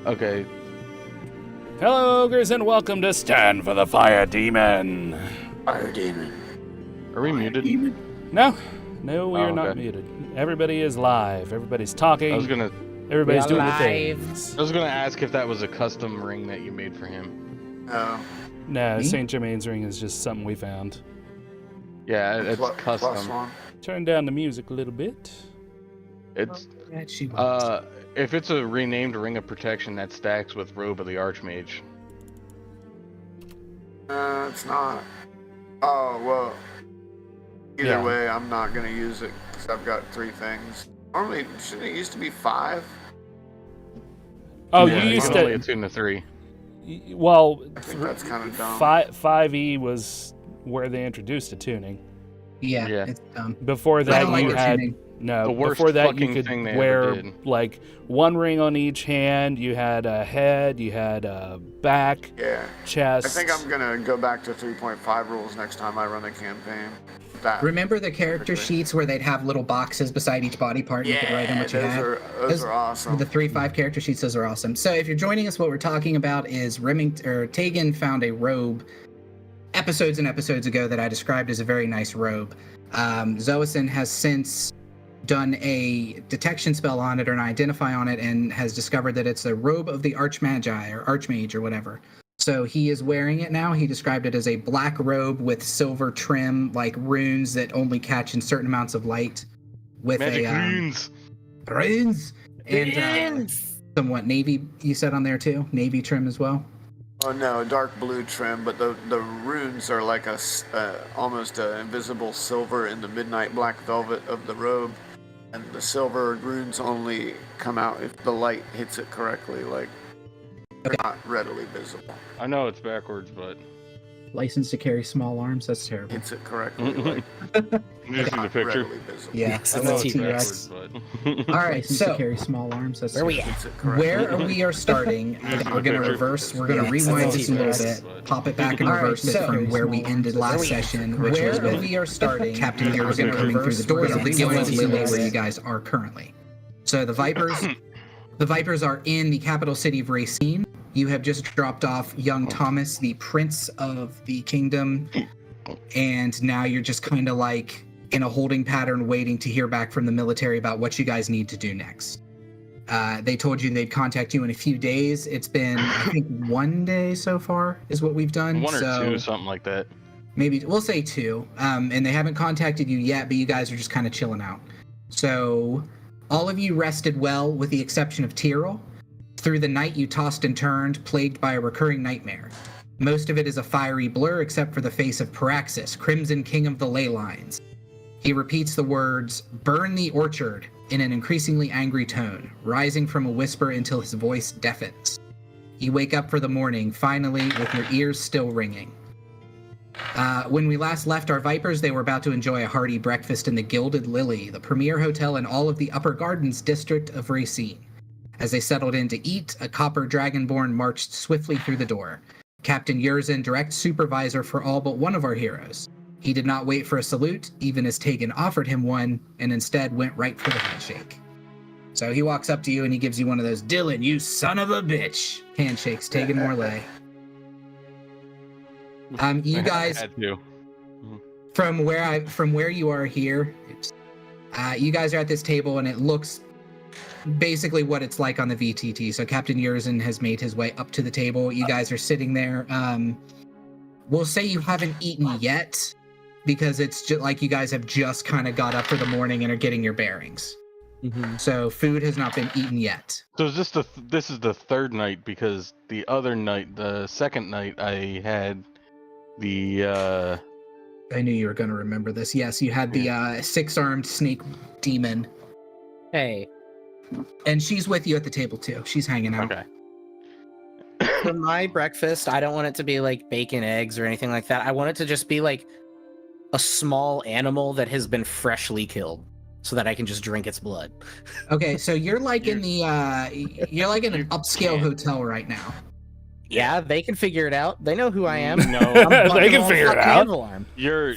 Okay. Hello, ogres, and welcome to Stand for the Fire Demon. Fire demon. Are we muted? No, we are not okay. muted. Everybody is live. Everybody's talking. Everybody's We are doing live. things. I was gonna ask if that was a custom ring that you made for him. No. No, St. Germain's ring is just something we found. Yeah, it's custom. +1. Turn down the music a little bit. It's She was. if it's a renamed ring of protection, that stacks with Robe of the Archmage. It's not. Oh, well. Either Yeah. way, I'm not going to use it because I've got 3 things. Normally, shouldn't it used to be 5? Oh, Yeah, you you used can only to. attune to 3. Well, I think that's kind of dumb. 5E was where they introduced the tuning. Yeah, yeah. it's dumb. Before I that, don't like you the had tuning. no. The worst Before that, you fucking could thing they ever wear did. like one ring on each hand. You had a head. You had a back, Yeah. chest. I think I'm going to go back to 3.5 rules next time I run a campaign. That. Remember the character Okay. sheets where they'd have little boxes beside each body part and you could write in what you had? those are awesome. The 3-5 character sheets, those are awesome. So if you're joining us, what we're talking about is Tægen found a robe episodes and episodes ago that I described as a very nice robe. Xoasin has since done a detection spell on it or an identify on it and has discovered that it's a robe of the Archmagi or Archmage or whatever. So he is wearing it now. He described it as a black robe with silver trim, like runes that only catch in certain amounts of light. With Magic a runes. runes and somewhat navy. You said on there too, navy trim as well. Oh no, dark blue trim, but the runes are like almost a invisible silver in the midnight black velvet of the robe, and the silver runes only come out if the light hits it correctly. Like they're not readily visible. I know it's backwards, but License to carry small arms. That's terrible. Hits it correctly. Like you see the not picture. readily visible. Yeah, I that's know a it's T-Rex. backwards, but All right, License so to carry small arms. That's where we Hits it correctly. where we are starting, You see the we're going to picture? reverse. We're going to Yeah, rewind that's this a little T-Rex. bit, pop it back and All right, reverse it so- from where we ended last session, which was Where with we are starting. Captain Yeah, Yersin we're gonna coming through the doors of the rewind Guild of this a Lily, little where bit. you guys are currently. So the Vipers are in the capital city of Racine. You have just dropped off young Thomas, the prince of the kingdom, and now you're just kind of like in a holding pattern waiting to hear back from the military about what you guys need to do next. They told you they'd contact you in a few days. It's been, I think, 1 day so far is what we've done. 1 or so 2, something like that. maybe we'll say 2. And they haven't contacted you yet, but you guys are just kind of chilling out. So all of you rested well, with the exception of Ptyrl. Through the night, you tossed and turned, plagued by a recurring nightmare. Most of it is a fiery blur, except for the face of Paraxis, Crimson King of the Ley Lines. He repeats the words, "Burn the orchard," in an increasingly angry tone, rising from a whisper until his voice deafens. You wake up for the morning, finally, with your ears still ringing. When we last left our Vipers, they were about to enjoy a hearty breakfast in the Gilded Lily, the premier hotel in all of the Upper Gardens district of Racine. As they settled in to eat, a copper dragonborn marched swiftly through the door. Captain Yersin, direct supervisor for all but one of our heroes. He did not wait for a salute, even as Tægen offered him one, and instead went right for the handshake. So he walks up to you and he gives you one of those, "Dylan, you son of a bitch," handshakes. Tægen Morlé. You guys, Had to. from where you are here, you guys are at this table and it looks basically what it's like on the VTT. So Captain Yersin has made his way up to the table. You guys are sitting there. We'll say you haven't eaten yet, because it's just like you guys have just kind of got up for the morning and are getting your bearings. Mm-hmm. So food has not been eaten yet. So is this is the third night, because the other night, the second night, I had the I knew you were going to remember this. Yes, you had the 6-armed snake demon, Hey, and she's with you at the table too. She's hanging out. okay. for my breakfast, I don't want it to be like bacon, eggs, or anything like that. I want it to just be like a small animal that has been freshly killed, so that I can just drink its blood. Okay, so you're like in the you're like in an upscale can't. hotel right now. Yeah, they can figure it out. They know who I am. No, I'm They can Buckenwald figure it fucking out. Anvil-arm.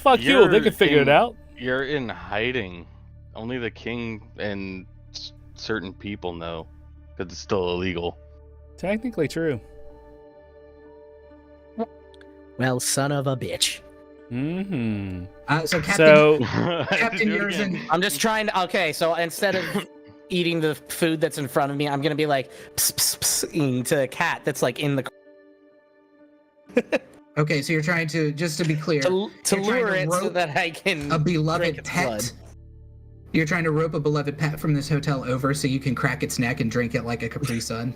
Fuck you. They can figure it out. You're in hiding. Only the king and certain people know, because it's still illegal. Technically true. Well, son of a bitch. Mm-hmm. So Captain, So, Captain Do it again. Yersin, I'm just trying to. Okay, so instead of eating the food that's in front of me, I'm gonna be like pss, pss, pss, to a cat that's like in the okay, so you're trying to, just to be clear, to you're trying lure to it so rope that I can a drink beloved its pet. blood. You're trying to rope a beloved pet from this hotel over so you can crack its neck and drink it like a Capri Sun.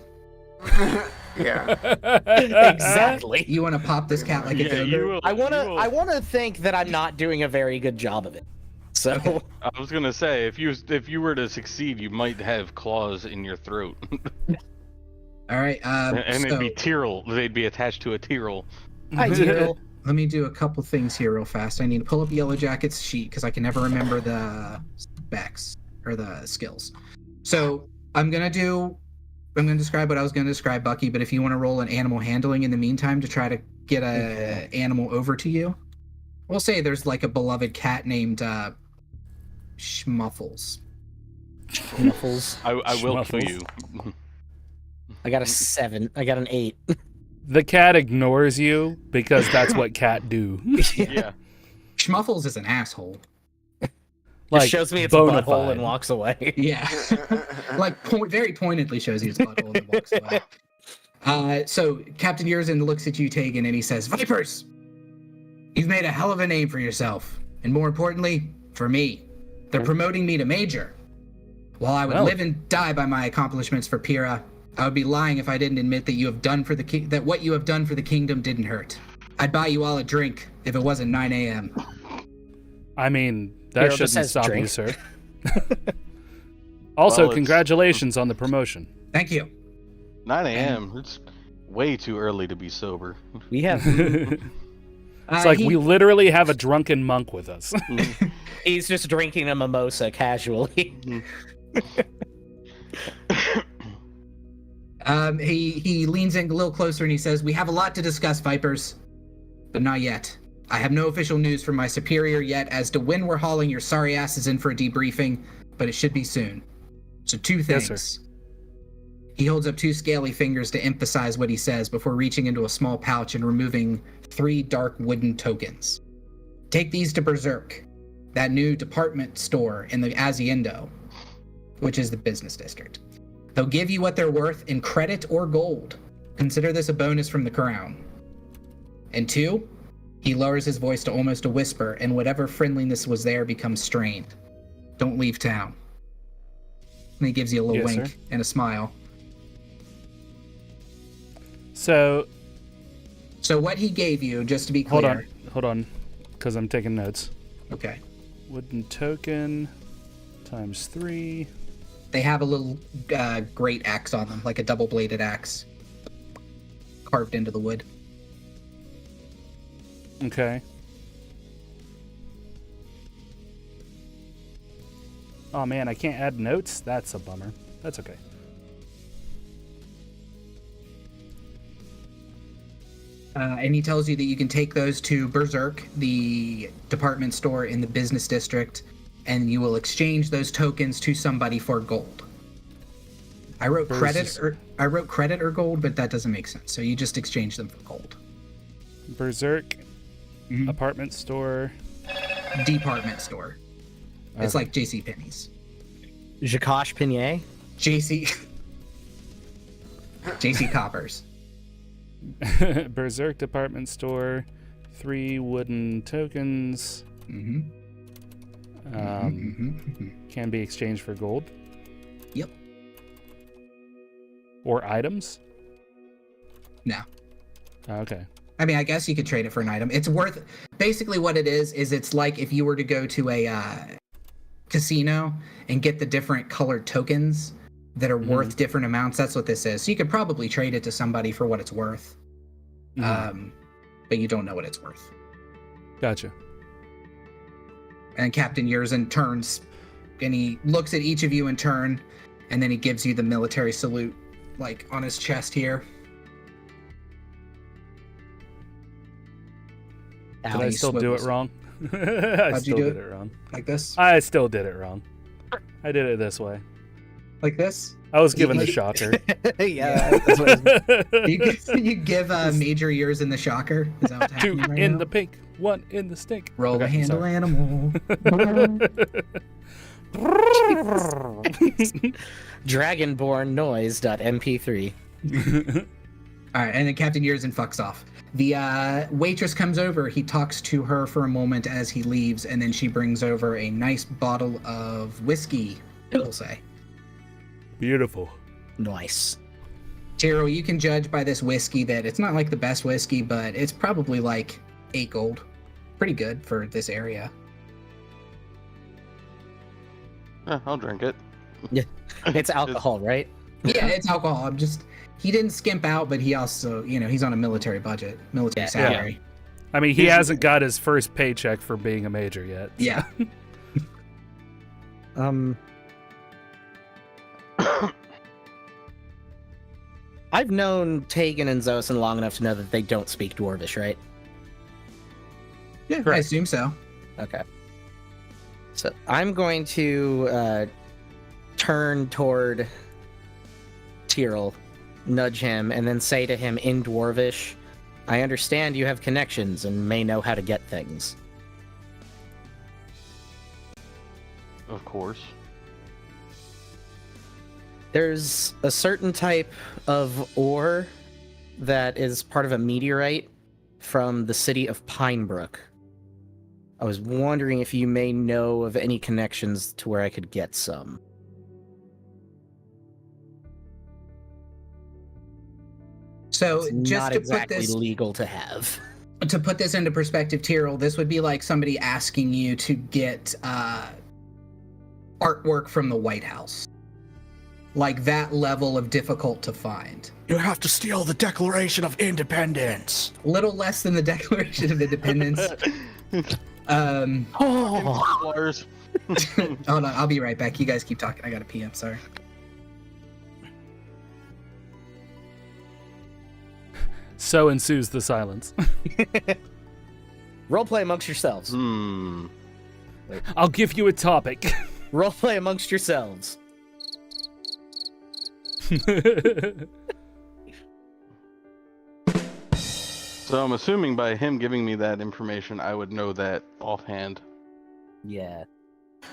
Yeah. Exactly. You want to pop this cat like a Yeah, go-go? you will, I wanna you will- I wanna think that I'm not doing a very good job of it. So Okay. I was gonna say, if you were to succeed, you might have claws in your throat, All right. and So it'd be Ptyrl. They'd be attached to a Ptyrl. I do. let me do a couple things here real fast. I need to pull up Yellow Jacket's sheet because I can never remember the specs or the skills. So I'm gonna describe what I was gonna describe, Bucky. But if you want to roll an animal handling in the meantime to try to get a animal over to you, we'll say there's like a beloved cat named Schmuffles. Muffles. I will kill Schmuffles. you. I got a 7. I got an 8. The cat ignores you because that's what cat do. Yeah. Schmuffles is an asshole. Just shows me its bona butthole fide. and walks away. Yeah. Like very pointedly shows you his butthole and walks away. So Captain Yersin looks at you, Tægen, and he says, "Vipers, you've made a hell of a name for yourself, and more importantly, for me. They're promoting me to major. While I would Well. live and die by my accomplishments for Pyrrha, I would be lying if I didn't admit that that what you have done for the kingdom didn't hurt. I'd buy you all a drink if it wasn't 9 a.m. I mean, that Hero just shouldn't says stop you, drink. sir. Also, Well, it's- congratulations on the promotion. Thank you. 9 a.m. It's way too early to be sober. We have It's like we literally have a drunken monk with us. he's just drinking a mimosa casually. He leans in a little closer and he says, "We have a lot to discuss, Vipers, but not yet. I have no official news from my superior yet as to when we're hauling your sorry asses in for a debriefing, but it should be soon. So 2 Yes, things." sir. He holds up 2 scaly fingers to emphasize what he says before reaching into a small pouch and removing 3 dark wooden tokens. "Take these to Berserk, that new department store in the Hacienda, which is the business district. They'll give you what they're worth in credit or gold. Consider this a bonus from the crown. And 2, he lowers his voice to almost a whisper, and whatever friendliness was there becomes strained. Don't leave town." And he gives you a little Yes, wink sir. and a smile. So, So what he gave you, just to be clear. hold on, because I'm taking notes. Okay. Wooden token times 3. They have a little great axe on them, like a double-bladed axe, carved into the wood. Okay. Oh man, I can't add notes? That's a bummer. That's okay. And he tells you that you can take those to Berserk, the department store in the business district, and you will exchange those tokens to somebody for gold. I wrote credit or gold, but that doesn't make sense. So you just exchange them for gold. Berserk, Mhm. apartment store. Department store. It's Okay. like JCPenney's. Jakash Pinier. JC Coppers. Berserk department store, 3 wooden tokens. Mm-hmm. Can be exchanged for gold. Yep. Or items? No. Okay. I mean, I guess you could trade it for an item. It's worth, basically what it is it's like if you were to go to a casino and get the different colored tokens that are worth different amounts. That's what this is. So you could probably trade it to somebody for what it's worth. But you don't know what it's worth. Gotcha. And Captain Yersin turns and he looks at each of you in turn, and then he gives you the military salute, like on his chest here. Did I still do it wrong? I How'd you still do did it? it wrong. Like this? I still did it wrong. I did it this way. Like this? I was given the shocker. Yeah. That's what You give Major yours in the shocker. Is that what's 2 happening right in now? the pink, 1 in the stink. Roll Okay, a handle sorry. animal. Dragonborn noise.mp3. All right, and then Captain Yearson fucks off. The waitress comes over. He talks to her for a moment as he leaves, and then she brings over a nice bottle of whiskey, we'll say. Beautiful. Nice. Tyrrell, you can judge by this whiskey that it's not like the best whiskey, but it's probably like 8 gold. Pretty good for this area. I'll drink it. It's alcohol, right? Yeah, it's alcohol. He didn't skimp out, but he also, he's on a military budget, military salary. I mean, he hasn't got his first paycheck for being a major yet. So. Yeah. I've known Tægen and Xoasin long enough to know that they don't speak Dwarvish, right? Yeah, I Correct. assume so. Okay. So I'm going to turn toward Ptyrl, nudge him, and then say to him in Dwarvish, I understand you have connections and may know how to get things. Of course. There's a certain type of ore that is part of a meteorite from the city of Pinebrook. I was wondering if you may know of any connections to where I could get some. So It's just not to exactly put this legal to have. into perspective, Tyrrell, this would be like somebody asking you to get artwork from the White House. Like that level of difficult to find. You have to steal the Declaration of Independence. Little less than the Declaration of Independence. Templars. Hold on, I'll be right back. You guys keep talking. I got a pee. I'm sorry. So ensues the silence. Roleplay amongst yourselves. I'll give you a topic. Roleplay amongst yourselves. So I'm assuming by him giving me that information, I would know that offhand. Yeah.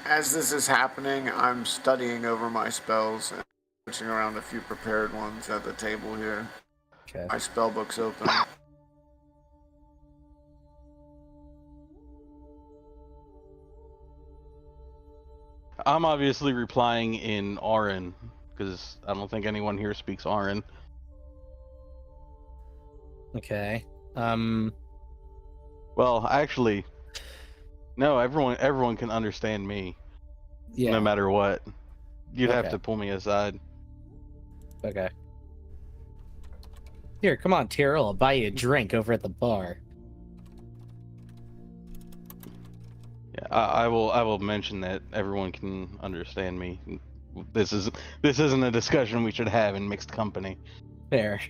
As this is happening, I'm studying over my spells and switching around a few prepared ones at the table here. Okay. My spell book's open. I'm obviously replying in Auran, because I don't think anyone here speaks Auran. Okay. Well, actually, no. Everyone can understand me, Yeah. no matter what. You'd have Okay. to pull me aside. Okay. Here, come on, Ptyrl. I'll buy you a drink over at the bar. Yeah, I will mention that everyone can understand me. This isn't a discussion we should have in mixed company. There.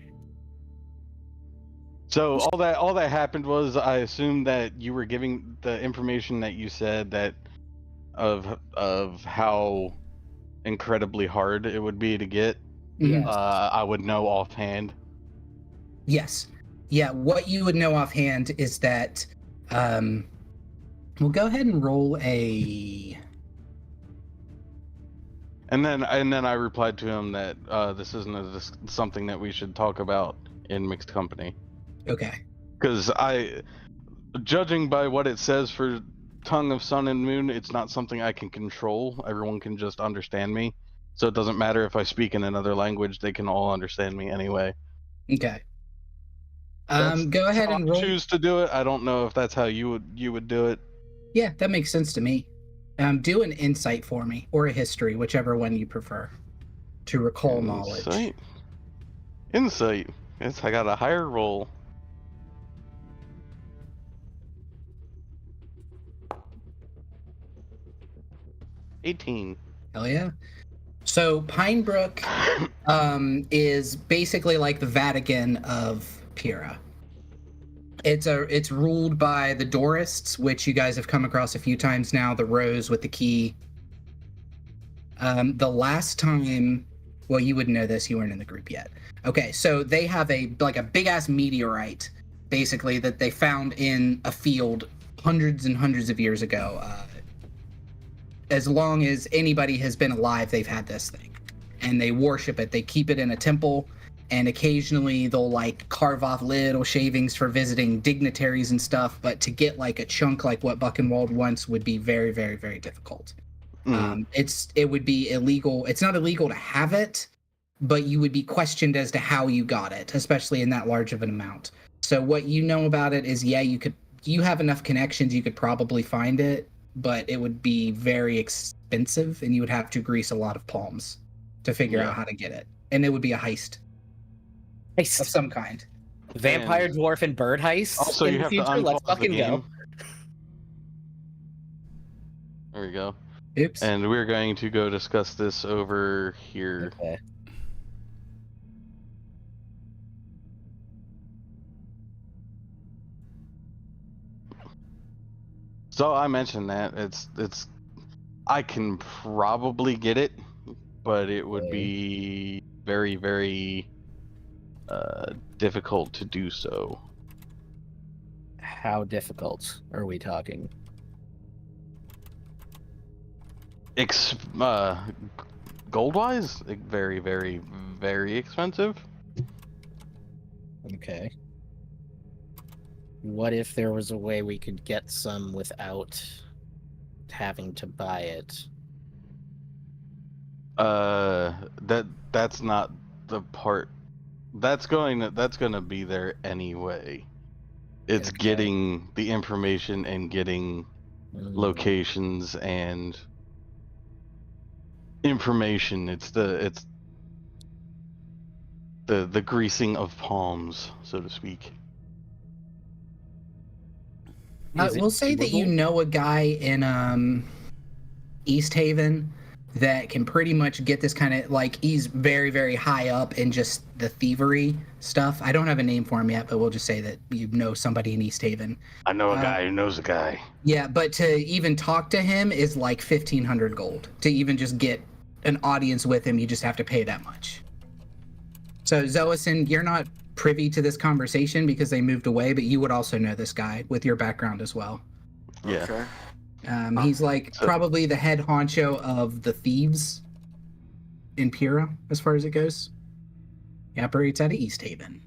So all that happened was I assumed that you were giving the information that you said that of how incredibly hard it would be to get. Mhm. I would know offhand. Yes. Yeah, what you would know offhand is that we'll go ahead and roll a And then I replied to him that this isn't something that we should talk about in mixed company. okay. Because judging by what it says for Tongue of Sun and Moon, it's not something I can control. Everyone can just understand me. So it doesn't matter if I speak in another language, they can all understand me anyway. Okay. That's Go ahead how and I roll. choose to do it. I don't know if that's how you would do it. Yeah, that makes sense to me. Do an insight for me, or a history, whichever one you prefer, to recall knowledge. Insight. Yes, I got a higher roll. $18. Hell yeah. So Pinebrook is basically like the Vatican of Pyrrha. It's ruled by the Dorists, which you guys have come across a few times now, the rose with the key. The last time Well, you wouldn't know this. You weren't in the group yet. Okay, so they have a big ass meteorite, basically, that they found in a field hundreds and hundreds of years ago. As long as anybody has been alive, they've had this thing, and they worship it. They keep it in a temple, and occasionally they'll like carve off little shavings for visiting dignitaries and stuff. But to get like a chunk like what Buckenwald wants would be very, very, very difficult. It would be illegal. It's not illegal to have it, but you would be questioned as to how you got it, especially in that large of an amount. So what you know about it is, yeah, you have enough connections, you could probably find it, but it would be very expensive, and you would have to grease a lot of palms to figure out how to get it. And it would be a heist of some kind. Vampire, dwarf, and bird heist. Also, in you the have future. to Let's unpause the fucking game. go. There we go. Oops. And we're going to go discuss this over here. Okay. So I mentioned that it's I can probably get it, but it would be very, very difficult to do so. How difficult are we talking? Gold-wise, very, very, very expensive. Okay. What if there was a way we could get some without having to buy it? That's not the part. That's gonna be there anyway. It's getting the information and getting locations and information. It's the greasing of palms, so to speak. We'll say that you know a guy in East Haven that can pretty much get this kind of, like, he's very, very high up in just the thievery stuff. I don't have a name for him yet, but we'll just say that you know somebody in East Haven. I know a guy who knows a guy. Yeah, but to even talk to him is like 1,500 gold. To even just get an audience with him, you just have to pay that much. So, Xoasin, you're not privy to this conversation because they moved away, but you would also know this guy with your background as well. Yeah. Okay. He's like probably the head honcho of the thieves in Pura, as far as it goes. He operates out of East Haven.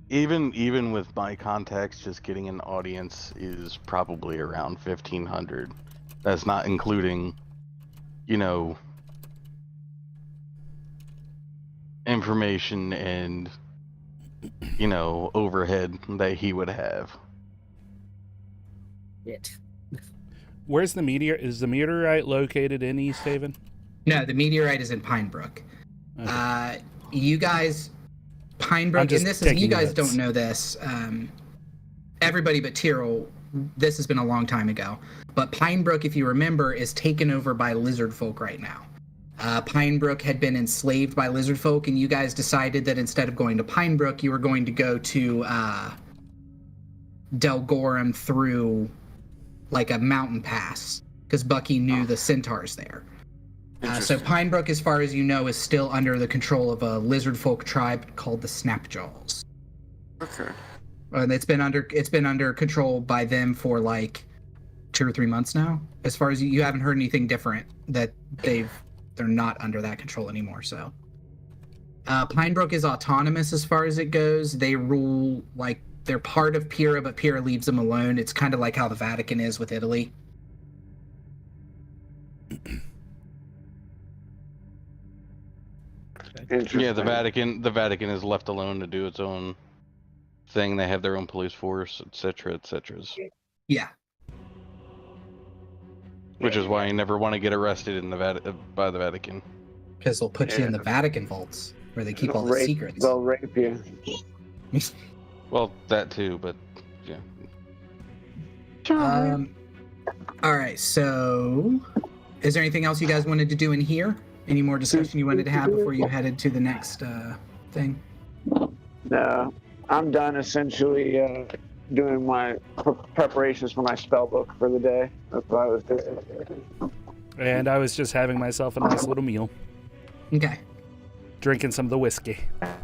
Even with my contacts, just getting an audience is probably around 1,500. That's not including, information and, overhead that he would have. It. Where's the meteor? Is the meteorite located in East Haven? No, the meteorite is in Pinebrook. Okay. You guys, Pinebrook, and this is, you guys don't know this. Everybody but Ptyrl, this has been a long time ago. But Pinebrook, if you remember, is taken over by lizard folk right now. Pinebrook had been enslaved by lizard folk, and you guys decided that instead of going to Pinebrook, you were going to go to Delgorum through like a mountain pass, because Bucky knew the centaurs there. So Pinebrook, as far as you know, is still under the control of a lizard folk tribe called the Snapjaws. Okay. And it's been under control by them for like 2 or 3 months now. As far as you haven't heard anything different, that they're not under that control anymore. So Pinebrook is autonomous as far as it goes. They rule, like, they're part of Pura, but Pura leaves them alone. It's kind of like how the Vatican is with Italy. Yeah, the Vatican is left alone to do its own thing. They have their own police force, etc., etc. Yeah. Which is why you never want to get arrested in the by the Vatican. Because they'll put you in the Vatican vaults where they keep all the secrets. They'll rape you. Well, that too, but yeah. All right, so is there anything else you guys wanted to do in here? Any more discussion you wanted to have before you headed to the next thing? No, I'm done essentially doing my preparations for my spell book for the day. That's what I was doing. And I was just having myself a nice little meal. Okay. Drinking some of the whiskey.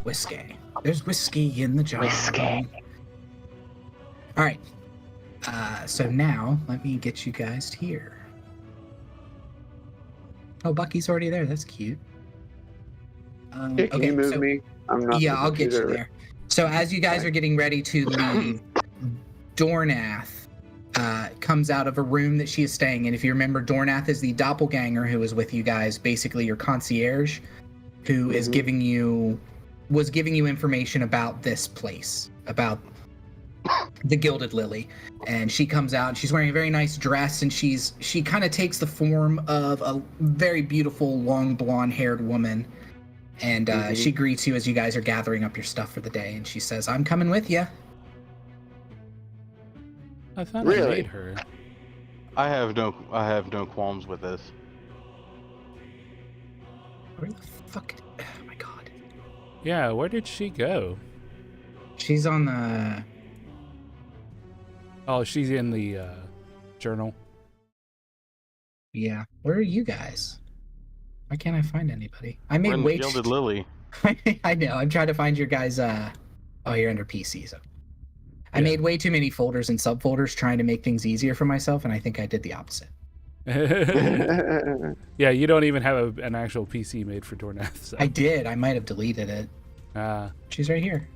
Whiskey. There's whiskey in the jar. Whiskey. All right. So now let me get you guys here. Oh, Bucky's already there. That's cute. Yeah, can you move me? I'm not. Yeah, I'll get you there. So as you guys are getting ready to leave, Dornath comes out of a room that she is staying in. If you remember, Dornath is the doppelganger who is with you guys, basically your concierge, who is was giving you information about this place, about the Gilded Lily. And she comes out and she's wearing a very nice dress, and she kind of takes the form of a very beautiful long blonde haired woman. And she greets you as you guys are gathering up your stuff for the day, and she says, "I'm coming with you." I thought I Really? made her. I have no qualms with this. Where the fuck? Oh my god. Yeah, where did she go? She's on the. Oh, she's in the journal. Yeah. Where are you guys? Why can't I find anybody? I We're made in way. Gilded Lily. I know. I'm trying to find your guys. Oh, you're under PC. So I made way too many folders and subfolders trying to make things easier for myself, and I think I did the opposite. Yeah, you don't even have an actual PC made for Dornath. So. I did. I might have deleted it. She's right here.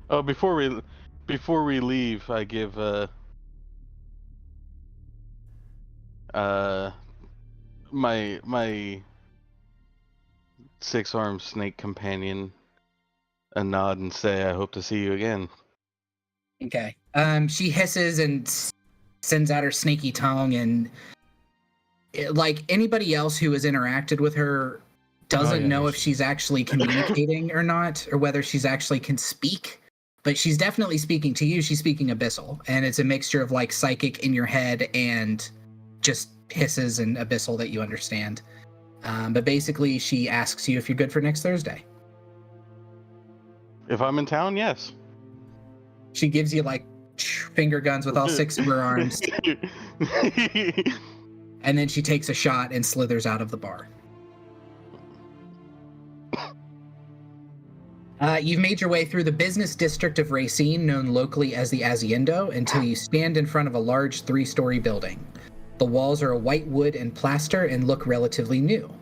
Oh, before we leave, I give my six-armed snake companion a nod and say, "I hope to see you again." Okay. She hisses and sends out her snaky tongue, and like anybody else who has interacted with her doesn't know if she's actually communicating or not, or whether she's actually can speak. But she's definitely speaking to you. She's speaking abyssal, and it's a mixture of like psychic in your head and just hisses and abyssal that you understand. But basically, she asks you if you're good for next Thursday. If I'm in town, yes. She gives you like finger guns with all six of her arms, and then she takes a shot and slithers out of the bar. You've made your way through the business district of Racine, known locally as the Aziendo, until you stand in front of a large 3-story building. The walls are a white wood and plaster and look relatively new.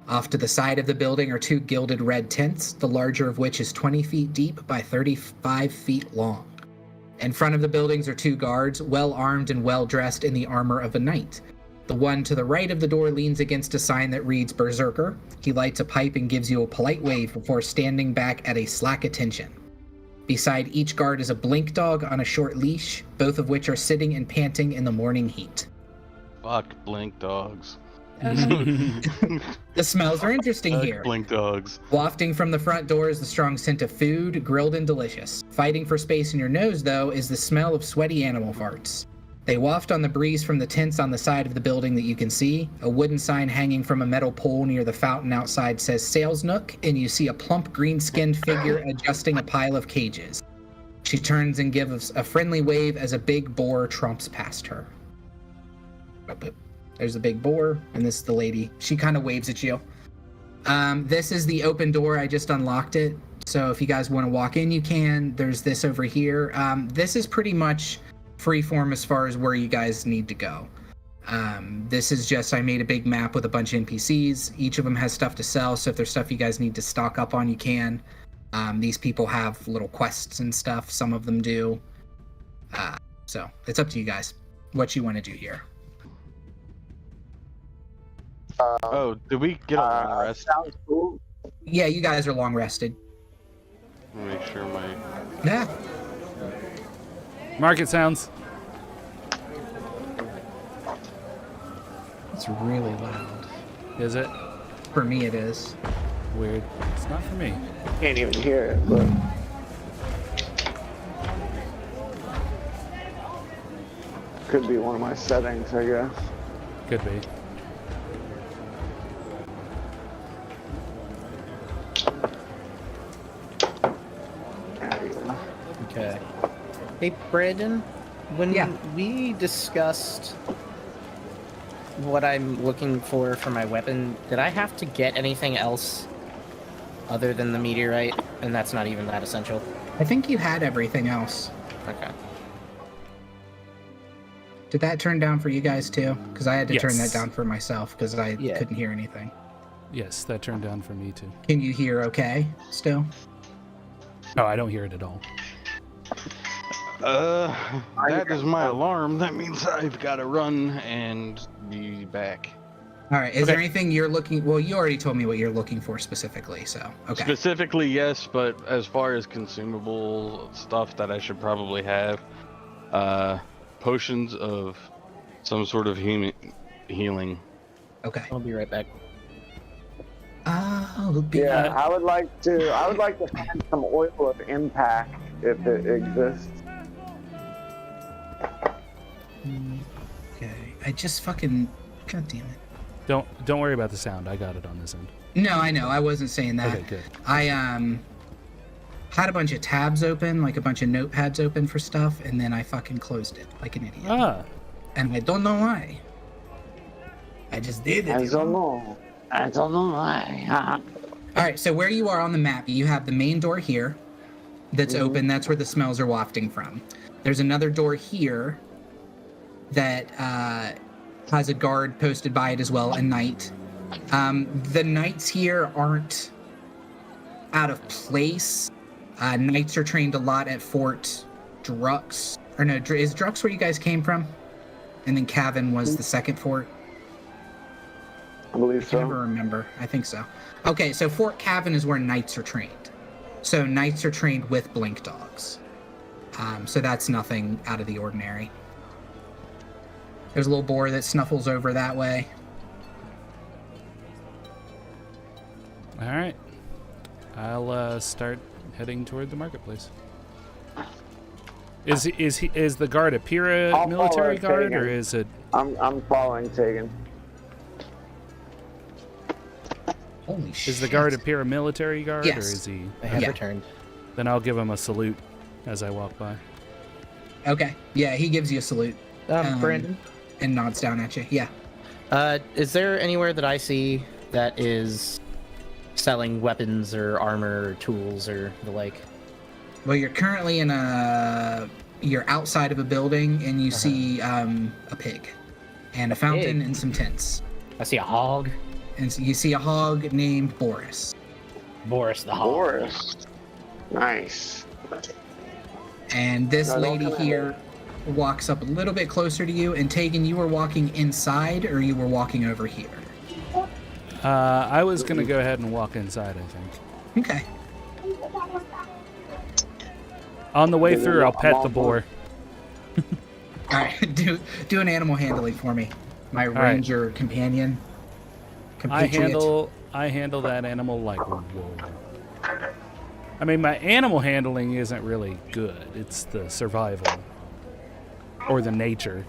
Off to the side of the building are 2 gilded red tents, the larger of which is 20 feet deep by 35 feet long. In front of the buildings are 2 guards, well armed and well dressed in the armor of a knight. The one to the right of the door leans against a sign that reads Berserker. He lights a pipe and gives you a polite wave before standing back at a slack attention. Beside each guard is a blink dog on a short leash, both of which are sitting and panting in the morning heat. Fuck blink dogs. The smells are interesting Fuck here. blink dogs. Wafting from the front door is the strong scent of food, grilled and delicious. Fighting for space in your nose, though, is the smell of sweaty animal farts. They waft on the breeze from the tents on the side of the building that you can see. A wooden sign hanging from a metal pole near the fountain outside says Sales Nook, and you see a plump green-skinned figure adjusting a pile of cages. She turns and gives a friendly wave as a big boar tromps past her. There's a big boar, and this is the lady. She kind of waves at you. This is the open door. I just unlocked it, so if you guys want to walk in, you can. There's this over here. This is pretty much freeform as far as where you guys need to go. This is just, I made a big map with a bunch of NPCs. Each of them has stuff to sell, so if there's stuff you guys need to stock up on, you can. These people have little quests and stuff. Some of them do. So it's up to you guys what you want to do here. Oh, did we get a long rest? Sounds cool. Yeah, you guys are long rested. Let me make sure my... Yeah. Market sounds. It's really loud. Is it? For me, it is. Weird. It's not for me. Can't even hear it, but could be one of my settings, I guess. Could be. There you go. Okay. Hey, Brandon, when Yeah. we discussed what I'm looking for my weapon, did I have to get anything else other than the meteorite, and that's not even that essential. I think you had everything else. Okay. Did that turn down for you guys too? Because I had to turn that Yes. down for myself because I couldn't hear anything. Yes, that turned down for me too. Can you hear okay still? No, I don't hear it at all. That is my alarm. That means I've got to run and be back. All right. Is there anything you're looking? Well, you already told me what you're looking for specifically. So okay. Specifically, yes, but as far as consumable stuff that I should probably have, potions of some sort of healing. Okay. I'll be right back. I'll be Yeah, I would like to find some oil of impact if it exists. Okay. I just fucking. God damn it. Don't worry about the sound. I got it on this end. No, I know. I wasn't saying that. Okay, good. I had a bunch of tabs open, like a bunch of notepads open for stuff, and then I fucking closed it like an idiot. Ah, And I don't know why. I just did it. I don't know why. All right, so where you are on the map, you have the main door here that's open. That's where the smells are wafting from. There's another door here that has a guard posted by it as well, a knight. The knights here aren't out of place. Knights are trained a lot at Fort Drux. Or no, is Drux where you guys came from? And then Cavan was the second fort? I believe I never so. remember. I think so. Okay, so Fort Cavan is where knights are trained. So knights are trained with blink dogs. So that's nothing out of the ordinary. There's a little boar that snuffles over that way. all right. I'll start heading toward the marketplace. Is the guard a Pyrrha I'll military follow guard, or Tægen. is it? I'm following Tægen. Holy shit. Is the guard a Pyrrha military guard, Yes. or is he? I have Yeah. returned. Then I'll give him a salute as I walk by. Okay, yeah, he gives you a salute Brandon, and nods down at you. Yeah. is there anywhere that I see that is selling weapons or armor or tools or the like? Well, you're currently in you're outside of a building, and you see a pig and a fountain pig? and some tents. I see a hog. And so you see a hog named Boris. Boris the hog. Boris. Nice. And this No, don't lady come at here walks up a little bit closer to you. And Tægen, you were walking inside, or you were walking over here? I was gonna go ahead and walk inside, I think. Okay. On the way Yeah, through, I'll I'm pet all the for boar. All right. Do an animal handling for me, my right. ranger companion. I Compatriot. handle that animal like whoa. I mean, my animal handling isn't really good. It's the survival or the nature.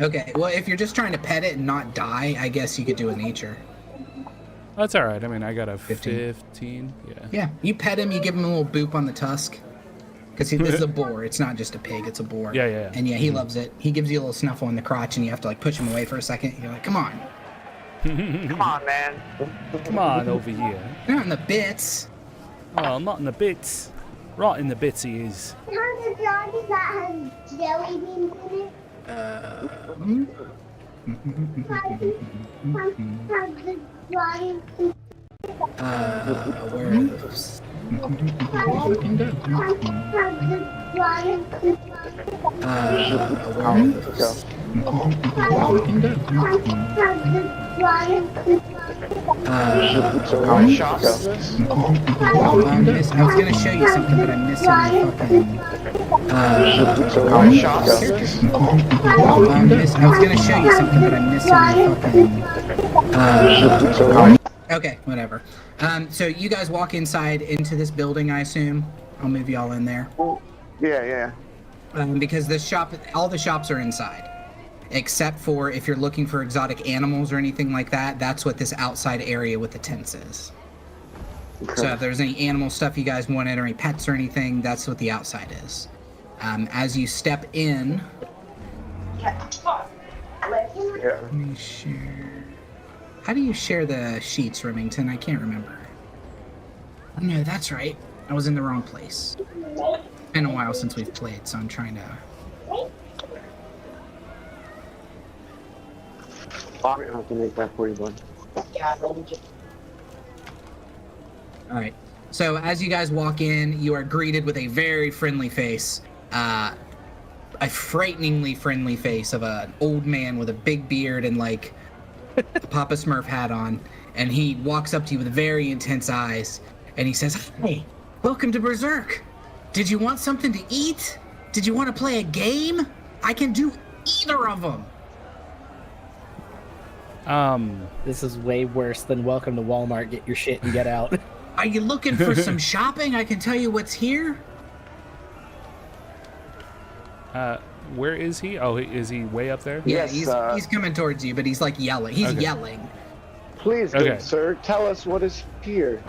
Okay. Well, if you're just trying to pet it and not die, I guess you could do a nature. That's all right. I mean, I got a 15. 15. Yeah. Yeah. You pet him. You give him a little boop on the tusk. Because this is a boar. It's not just a pig. It's a boar. Yeah, yeah. And yeah, he loves it. He gives you a little snuffle in the crotch, and you have to like push him away for a second. You're like, come on. Come on, man. Come on over here. Not in the bits. Oh, not in the bits. Right in the bits he is. How does Johnny that has jelly beans in it? How does Johnny Where are those? Fucking go. how does Johnny Where are those? Fucking go. So what shop is this? I was gonna show you something, but I'm missing the fucking. So what shop is this? I was gonna show you something, but I'm missing the fucking. Okay, whatever. So you guys walk inside into this building, I assume. I'll move y'all in there. Yeah. Because this shop, all the shops are inside. Except for if you're looking for exotic animals or anything like that, that's what this outside area with the tents is. Okay. So if there's any animal stuff you guys wanted or any pets or anything, that's what the outside is. As you step in, Yeah. let me share. How do you share the sheets, Remington? I can't remember. Oh, no, that's right. I was in the wrong place. It's been a while since we've played, so I'm trying to... I have to make that for you, bud. All right. So as you guys walk in, you are greeted with a very friendly face. A frighteningly friendly face of an old man with a big beard and like a Papa Smurf hat on. And he walks up to you with very intense eyes. And he says, "Hey, welcome to Berserk. Did you want something to eat? Did you want to play a game? I can do either of them." This is way worse than welcome to Walmart, get your shit and get out. Are you looking for some shopping? I can tell you what's here. Where is he? Oh, is he way up there? Yeah, Yes, he's coming towards you, but he's like yelling. He's Okay. yelling. Please, Okay. good sir, tell us what is here.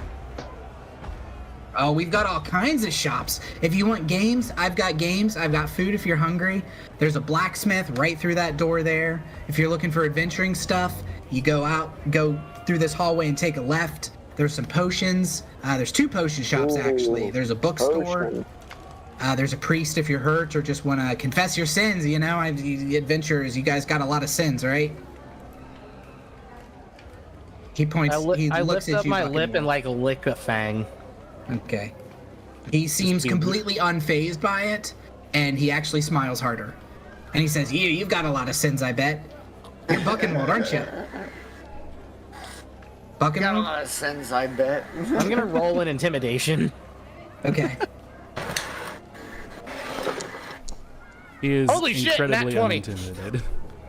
Oh, we've got all kinds of shops. If you want games, I've got games. I've got food if you're hungry. There's a blacksmith right through that door there. If you're looking for adventuring stuff, you go through this hallway and take a left. There's some potions. There's 2 potion shops, actually. Ooh, There's a bookstore. Potion. There's a priest if you're hurt or just want to confess your sins. You know, adventurers, you guys got a lot of sins, right? He points. I he looks lift at up you, my lip Buckenwald. and like lick a fang. Okay. He seems completely unfazed by it, and he actually smiles harder. And he says, You've got a lot of sins, I bet. You're Buckenwald, aren't you? Got a Buckenwald? lot of sins, I bet. I'm gonna roll an intimidation. Okay. He is Holy shit, nat incredibly 20. unintimidated.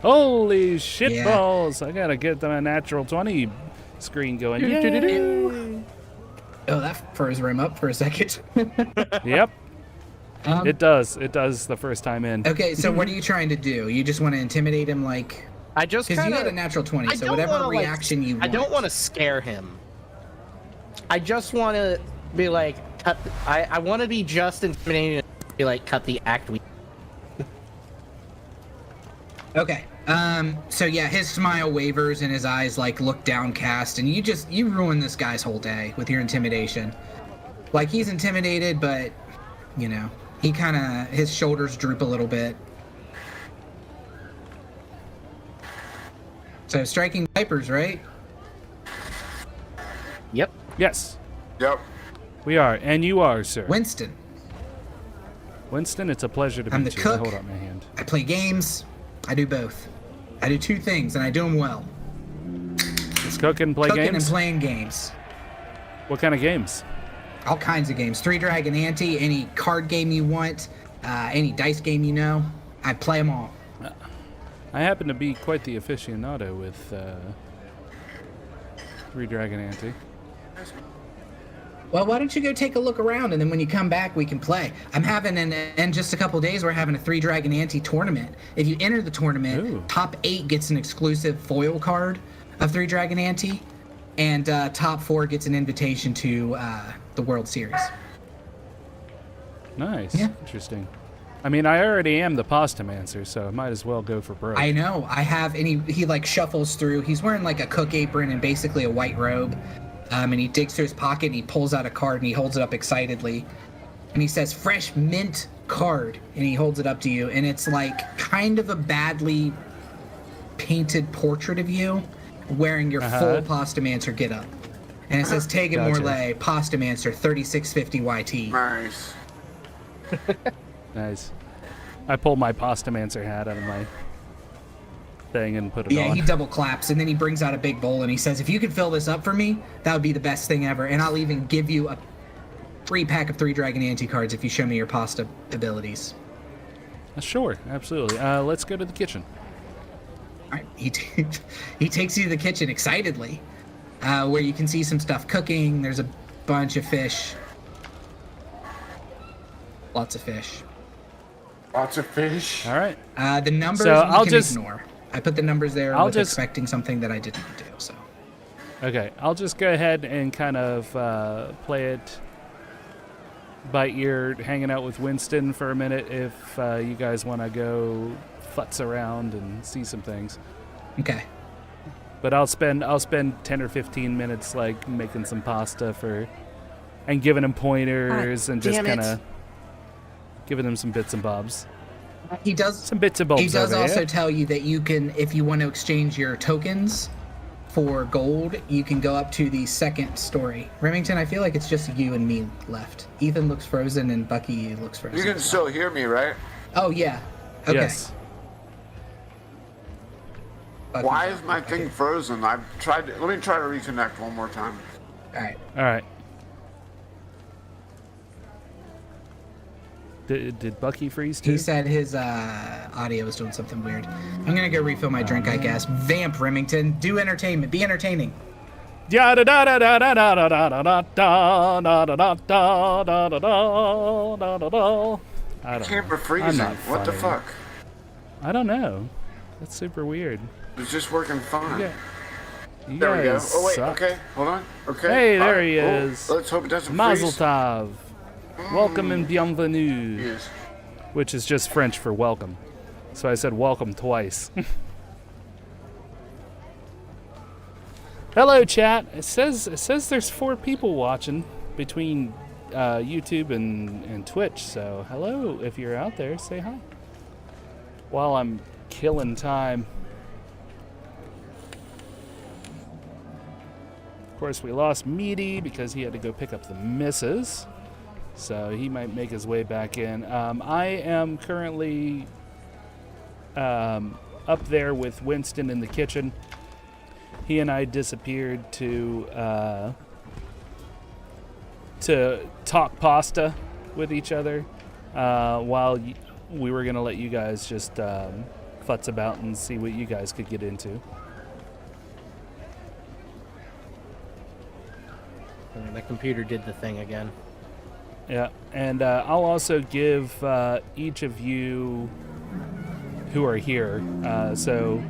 Holy shit Yeah. balls! I gotta get the natural 20 screen going. Yay! Oh, that furs rim up for a second. Yep, Um, it does. It does the first time in. okay, so what are you trying to do? You just want to intimidate him, like... I just Because kind you of. got a natural 20, I so don't whatever wanna, like, reaction you want. I don't want to scare him. I just want to be like, I want to be just intimidating and be like, cut the act. Okay. So yeah, his smile wavers and his eyes like look downcast, and you ruin this guy's whole day with your intimidation. Like, he's intimidated, but you know, his shoulders droop a little bit. So striking vipers, right? Yep. Yes, Yep. we are, and you are, sir. Winston. Winston, it's a pleasure to I'm meet the you. cook. Hold up my hand. I play games. I do both. I do 2 things, and I do them well. Let's cook and play Cooking games. and playing games. What kind of games? All kinds of games. 3 Dragon Ante, any card game you want, any dice game you know. I play them all. I happen to be quite the aficionado with 3 Dragon Ante. Well, why don't you go take a look around, and then when you come back, we can play. I'm having in just a couple days, we're having a 3 Dragon Ante tournament. If you enter the tournament, Ooh. top 8 gets an exclusive foil card of 3 Dragon Ante, and top 4 gets an invitation to the World Series. Nice. Yeah. Interesting. I mean, I already am the Pastamancer, so I might as well go for broke. I know. I have, and he like shuffles through. He's wearing like a cook apron and basically a white robe. And he digs through his pocket and he pulls out a card and he holds it up excitedly. And he says, "Fresh mint card." And he holds it up to you. And it's like kind of a badly painted portrait of you wearing your full Pastamancer getup. And it says, "Tægen Gotcha. Morlé, Pastamancer, 3650 YT. Nice. Nice. I pull my Pastamancer hat out of my thing and put it Yeah, on. he double claps and then he brings out a big bowl and he says, "If you could fill this up for me, that would be the best thing ever. And I'll even give you a free pack of 3 Dragon Ante cards if you show me your pasta abilities." Sure, absolutely. Let's go to the kitchen. All right. He takes you to the kitchen excitedly, where you can see some stuff cooking. There's a bunch of fish. Lots of fish. Lots of fish. All right. The numbers So we I'll can just- ignore. I put the numbers there I'll with just- expecting something that I didn't do. So Okay, I'll just go ahead and kind of play it by ear, hanging out with Winston for a minute if you guys want to go futz around and see some things. okay. But I'll spend 10 or 15 minutes like making some pasta and giving him pointers and just kind of giving him some bits and bobs. He does Some bits and bobs. He does over also here. tell you that you can, if you want to exchange your tokens for gold, you can go up to the second story. Remington, I feel like it's just you and me left. Ethan looks frozen and Bucky looks frozen. You can still hear me, right? Oh yeah. Okay. Yes. Bucky. Why is my thing frozen? I've tried to, let me try to reconnect one more time. All right. All right. Did Bucky freeze too? He said his audio was doing something weird. I'm gonna go refill my drink, I guess. Vamp, Remington. Do entertainment. Be entertaining. Da da da da da da da da da da da da da da da da da da da. I don't Camera know. freezing. I'm not What the funny. fuck? I don't know. That's super weird. It's just working fine. Yeah. You There we go. guys Oh wait, suck. okay, hold on. Okay. Hey, there All he cool. is. Let's hope it doesn't Mazel freeze. tov. Welcome and bienvenue. Yes. Which is just French for welcome. So I said welcome twice. Hello, chat. It says there's 4 people watching between YouTube and Twitch. So hello, if you're out there, say hi. While I'm killing time. Of course, we lost Meaty because he had to go pick up the missus. So he might make his way back in. I am currently up there with Winston in the kitchen. He and I disappeared to talk pasta with each other while we were going to let you guys just futz about and see what you guys could get into. The computer did the thing again. Yeah, and I'll also give each of you who are here, so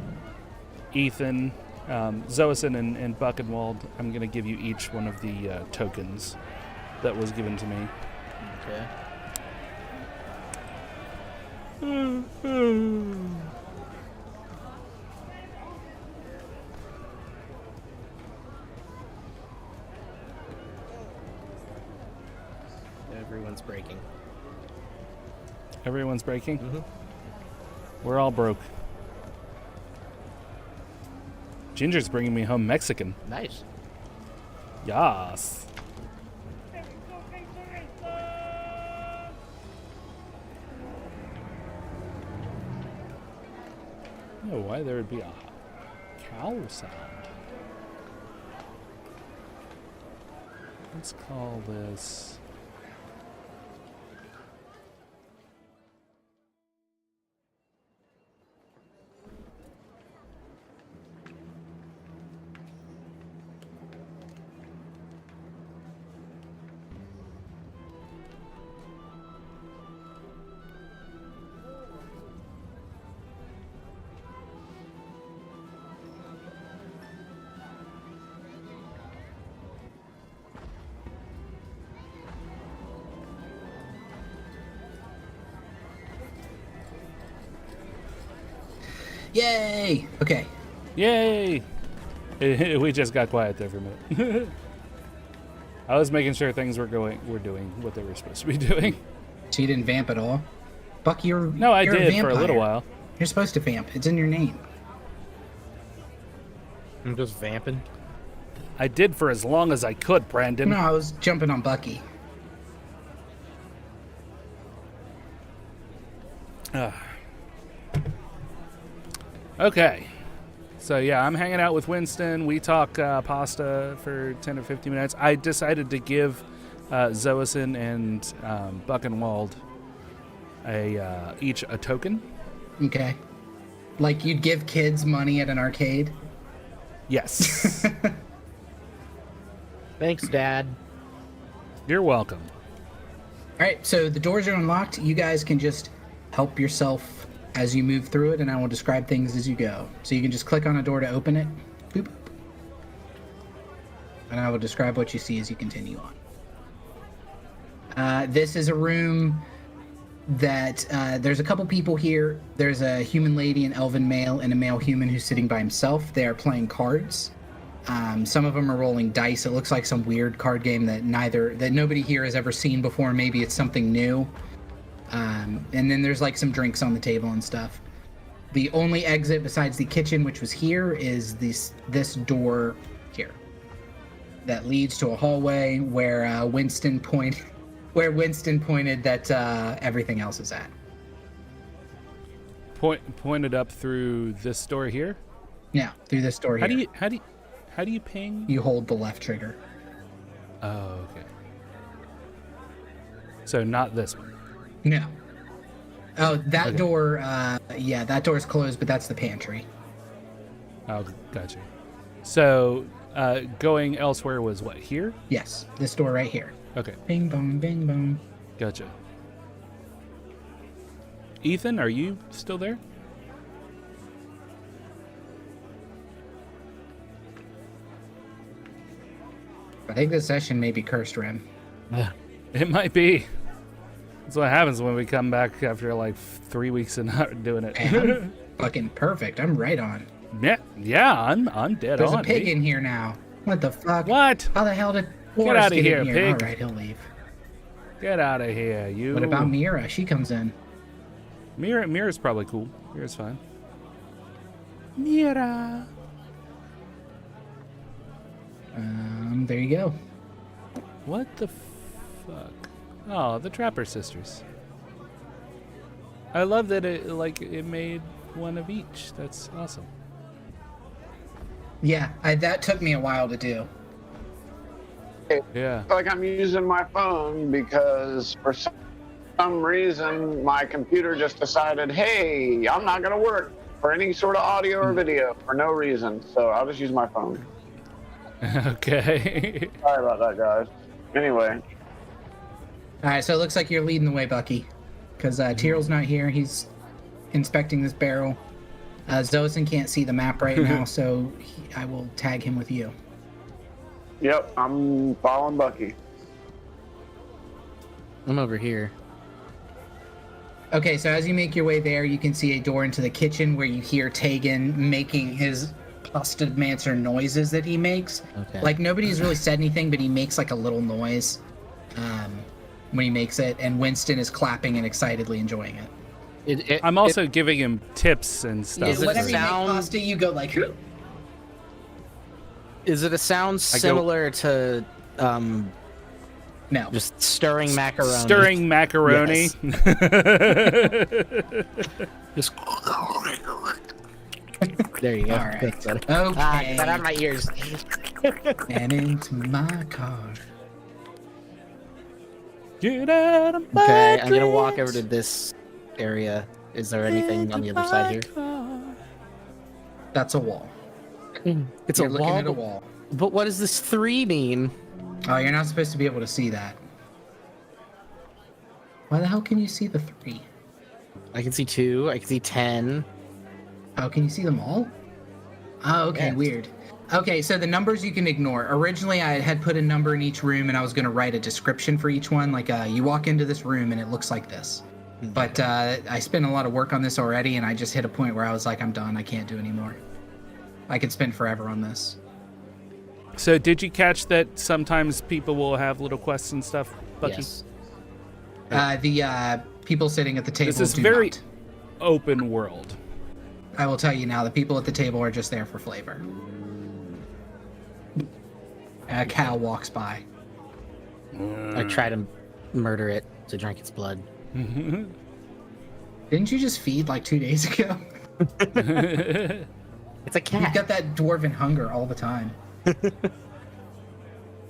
Ethan, Xoasin, and Buckenwald, I'm going to give you each one of the tokens that was given to me. Okay. Everyone's breaking. Everyone's breaking? Mm-hmm. We're all broke. Ginger's bringing me home Mexican. Nice. Yas. Oh, why there would be a cow sound. Let's call this... Yay! Okay. Yay! We just got quiet there for a minute. I was making sure things were doing what they were supposed to be doing. So you didn't vamp at all? Buck, you're No, I you're did for a vampire. little while. You're supposed to vamp. It's in your name. I'm just vamping. I did for as long as I could, Brandon. No, I was jumping on Bucky. Okay. So yeah, I'm hanging out with Winston. We talk pasta for 10 or 15 minutes. I decided to give Xoasin and Buckenwald each a token. Okay. Like you'd give kids money at an arcade? Yes. Thanks, Dad. You're welcome. All right, so the doors are unlocked. You guys can just help yourself as you move through it, and I will describe things as you go. So you can just click on a door to open it. Boop. And I will describe what you see as you continue on. This is a room that there's a couple people here. There's a human lady, an elven male, and a male human who's sitting by himself. They are playing cards. Some of them are rolling dice. It looks like some weird card game that nobody here has ever seen before. Maybe it's something new. And then there's like some drinks on the table and stuff. The only exit besides the kitchen, which was here, is this door here that leads to a hallway where Winston pointed that everything else is at. Pointed up through this door here. Yeah, through this door here. How do you ping? You hold the left trigger. Oh, okay. So not this one. No. Oh, that Okay. door. Yeah, that door's closed, but that's the pantry. Oh, gotcha. So going elsewhere was what, here? Yes, this door right here. Okay, Bing bong, bing bong. gotcha. Ethan, are you still there? I think this session may be cursed, Rem. It might be. That's what happens when we come back after like 3 weeks of not doing it. Hey, I'm fucking perfect. I'm right on. Yeah, I'm dead There's on. a pig dude. in here now. What the fuck? What? How the hell did Get Forrest outta get here, in here? pig. All right, he'll leave. Get out of here, you. What about Mira? She comes in. Mira's probably cool. Mira's fine. Mira. There you go. What the fuck? Oh, the Trapper Sisters. I love that it made one of each. That's awesome. Yeah, that took me a while to do. Yeah. Like I'm using my phone because for some reason my computer just decided, hey, I'm not going to work for any sort of audio or video for no reason. So I'll just use my phone. Okay. Sorry about that, guys. Anyway. All right, so it looks like you're leading the way, Bucky, because Tyrl's not here. He's inspecting this barrel. Xoasin can't see the map right now, so I will tag him with you. Yep, I'm following Bucky. I'm over here. Okay, so as you make your way there, you can see a door into the kitchen where you hear Tægen making his Postmancer noises that he makes. Okay. Like, nobody's really said anything, but he makes like a little noise when he makes it, and Winston is clapping and excitedly enjoying it. I'm also giving him tips and stuff. Is it a Whenever you make sound- pasta, you go like... Is it a sound similar to No. just stirring macaroni? Stirring macaroni. Just there you go. All right. That's better. Okay. Get out of my ears. And into my car. Get out of my Okay, I'm gonna dreams. walk over to this area. Is there anything on the other side here? That's a wall. It's You're a looking wall. at a wall. But what does this 3 mean? Oh, you're not supposed to be able to see that. Why the hell can you see the 3? I can see 2. I can see 10. Oh, can you see them all? Oh, okay, Yes. weird. Okay, so the numbers you can ignore. Originally, I had put a number in each room, and I was going to write a description for each one. Like, you walk into this room, and it looks like this. But I spent a lot of work on this already, and I just hit a point where I was like, I'm done. I can't do anymore. I could spend forever on this. So did you catch that sometimes people will have little quests and stuff, Bucky? Yes. The people sitting at the table This is do very not. open world. I will tell you now, the people at the table are just there for flavor. A cow walks by. I try to murder it to drink its blood. Didn't you just feed like 2 days ago? It's a You've cat. got that dwarven hunger all the time.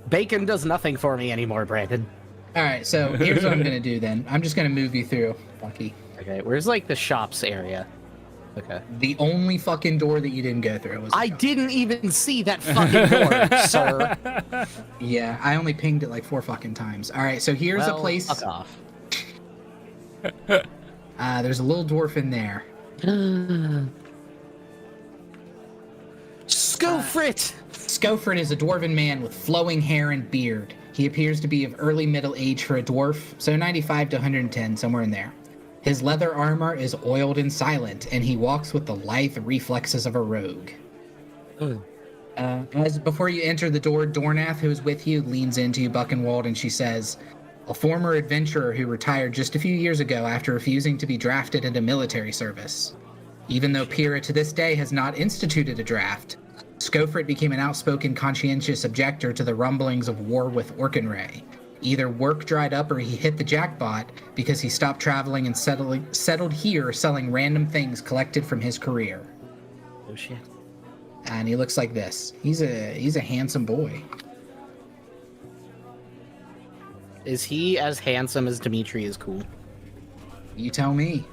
Bacon does nothing for me anymore, Brandon. All right, so here's what I'm going to do then. I'm just going to move you through, Bucky. Okay, where's like the shops area? Okay. The only fucking door that you didn't go through was... I didn't even see that fucking door, sir. Yeah, I only pinged it like 4 fucking times. All right, so here's a place... Fuck off. There's a little dwarf in there. Scofrit! Scofrit is a dwarven man with flowing hair and beard. He appears to be of early middle age for a dwarf, so 95 to 110, somewhere in there. His leather armor is oiled and silent, and he walks with the lithe reflexes of a rogue. As before you enter the door, Dornath, who is with you, leans into you, Buckenwald, and she says, "A former adventurer who retired just a few years ago after refusing to be drafted into military service. Even though Pyrrha to this day has not instituted a draft, Scofrit became an outspoken, conscientious objector to the rumblings of war with Orkenray. Either work dried up or he hit the jackpot because he stopped traveling and settled here selling random things collected from his career." Oh shit. And he looks like this. He's a handsome boy. Is he as handsome as Dimitri is cool? You tell me.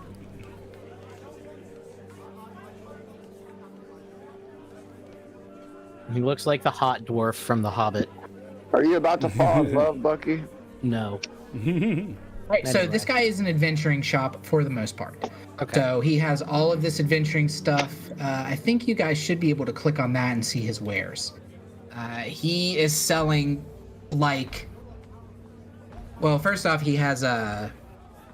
He looks like the hot dwarf from The Hobbit. Are you about to fall in love, Bucky? No. Right, so Anyway. this guy is an adventuring shop for the most part. Okay. So he has all of this adventuring stuff. I think you guys should be able to click on that and see his wares. He is selling, like... Well, first off, he has a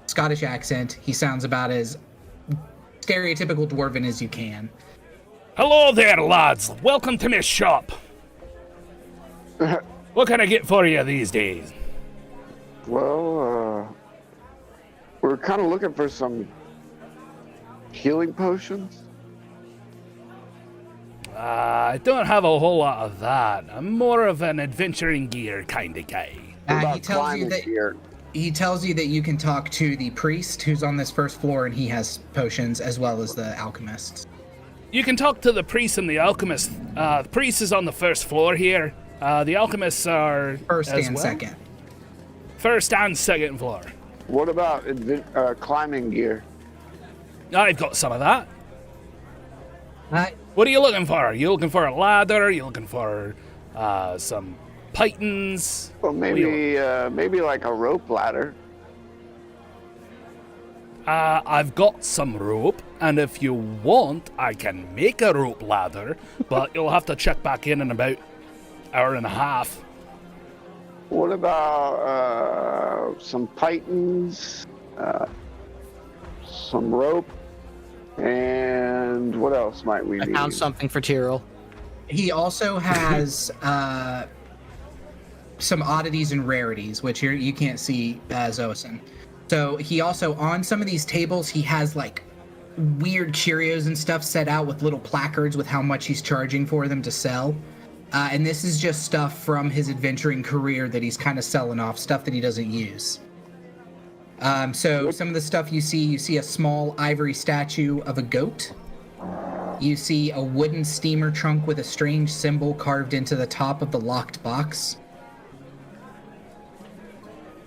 Scottish accent. He sounds about as stereotypical dwarven as you can. Hello there, lads. Welcome to my shop. What can I get for you these days? Well, we're kind of looking for some healing potions. I don't have a whole lot of that. I'm more of an adventuring gear kind of guy. What about He tells you climbing that gear? he tells you that you can talk to the priest who's on this first floor, and he has potions as well as the alchemists. You can talk to the priest and the alchemist. The priest is on the first floor here. The alchemists are First as and well. second. First and second floor. What about climbing gear? I've got some of that. Uh, What are you looking for? Are you looking for a ladder? Are you looking for some pythons? Well, What do you maybe like a rope ladder. I've got some rope, and if you want, I can make a rope ladder, but you'll have to check back in about hour and a half. What about some pythons, some rope, and what else might we I need? found something for Ptyrl. He also has some oddities and rarities, which you can't see, Xoasin. So he also, on some of these tables, he has like weird curios and stuff set out with little placards with how much he's charging for them to sell. And this is just stuff from his adventuring career that he's kind of selling off, stuff that he doesn't use. So some of the stuff you see a small ivory statue of a goat. You see a wooden steamer trunk with a strange symbol carved into the top of the locked box.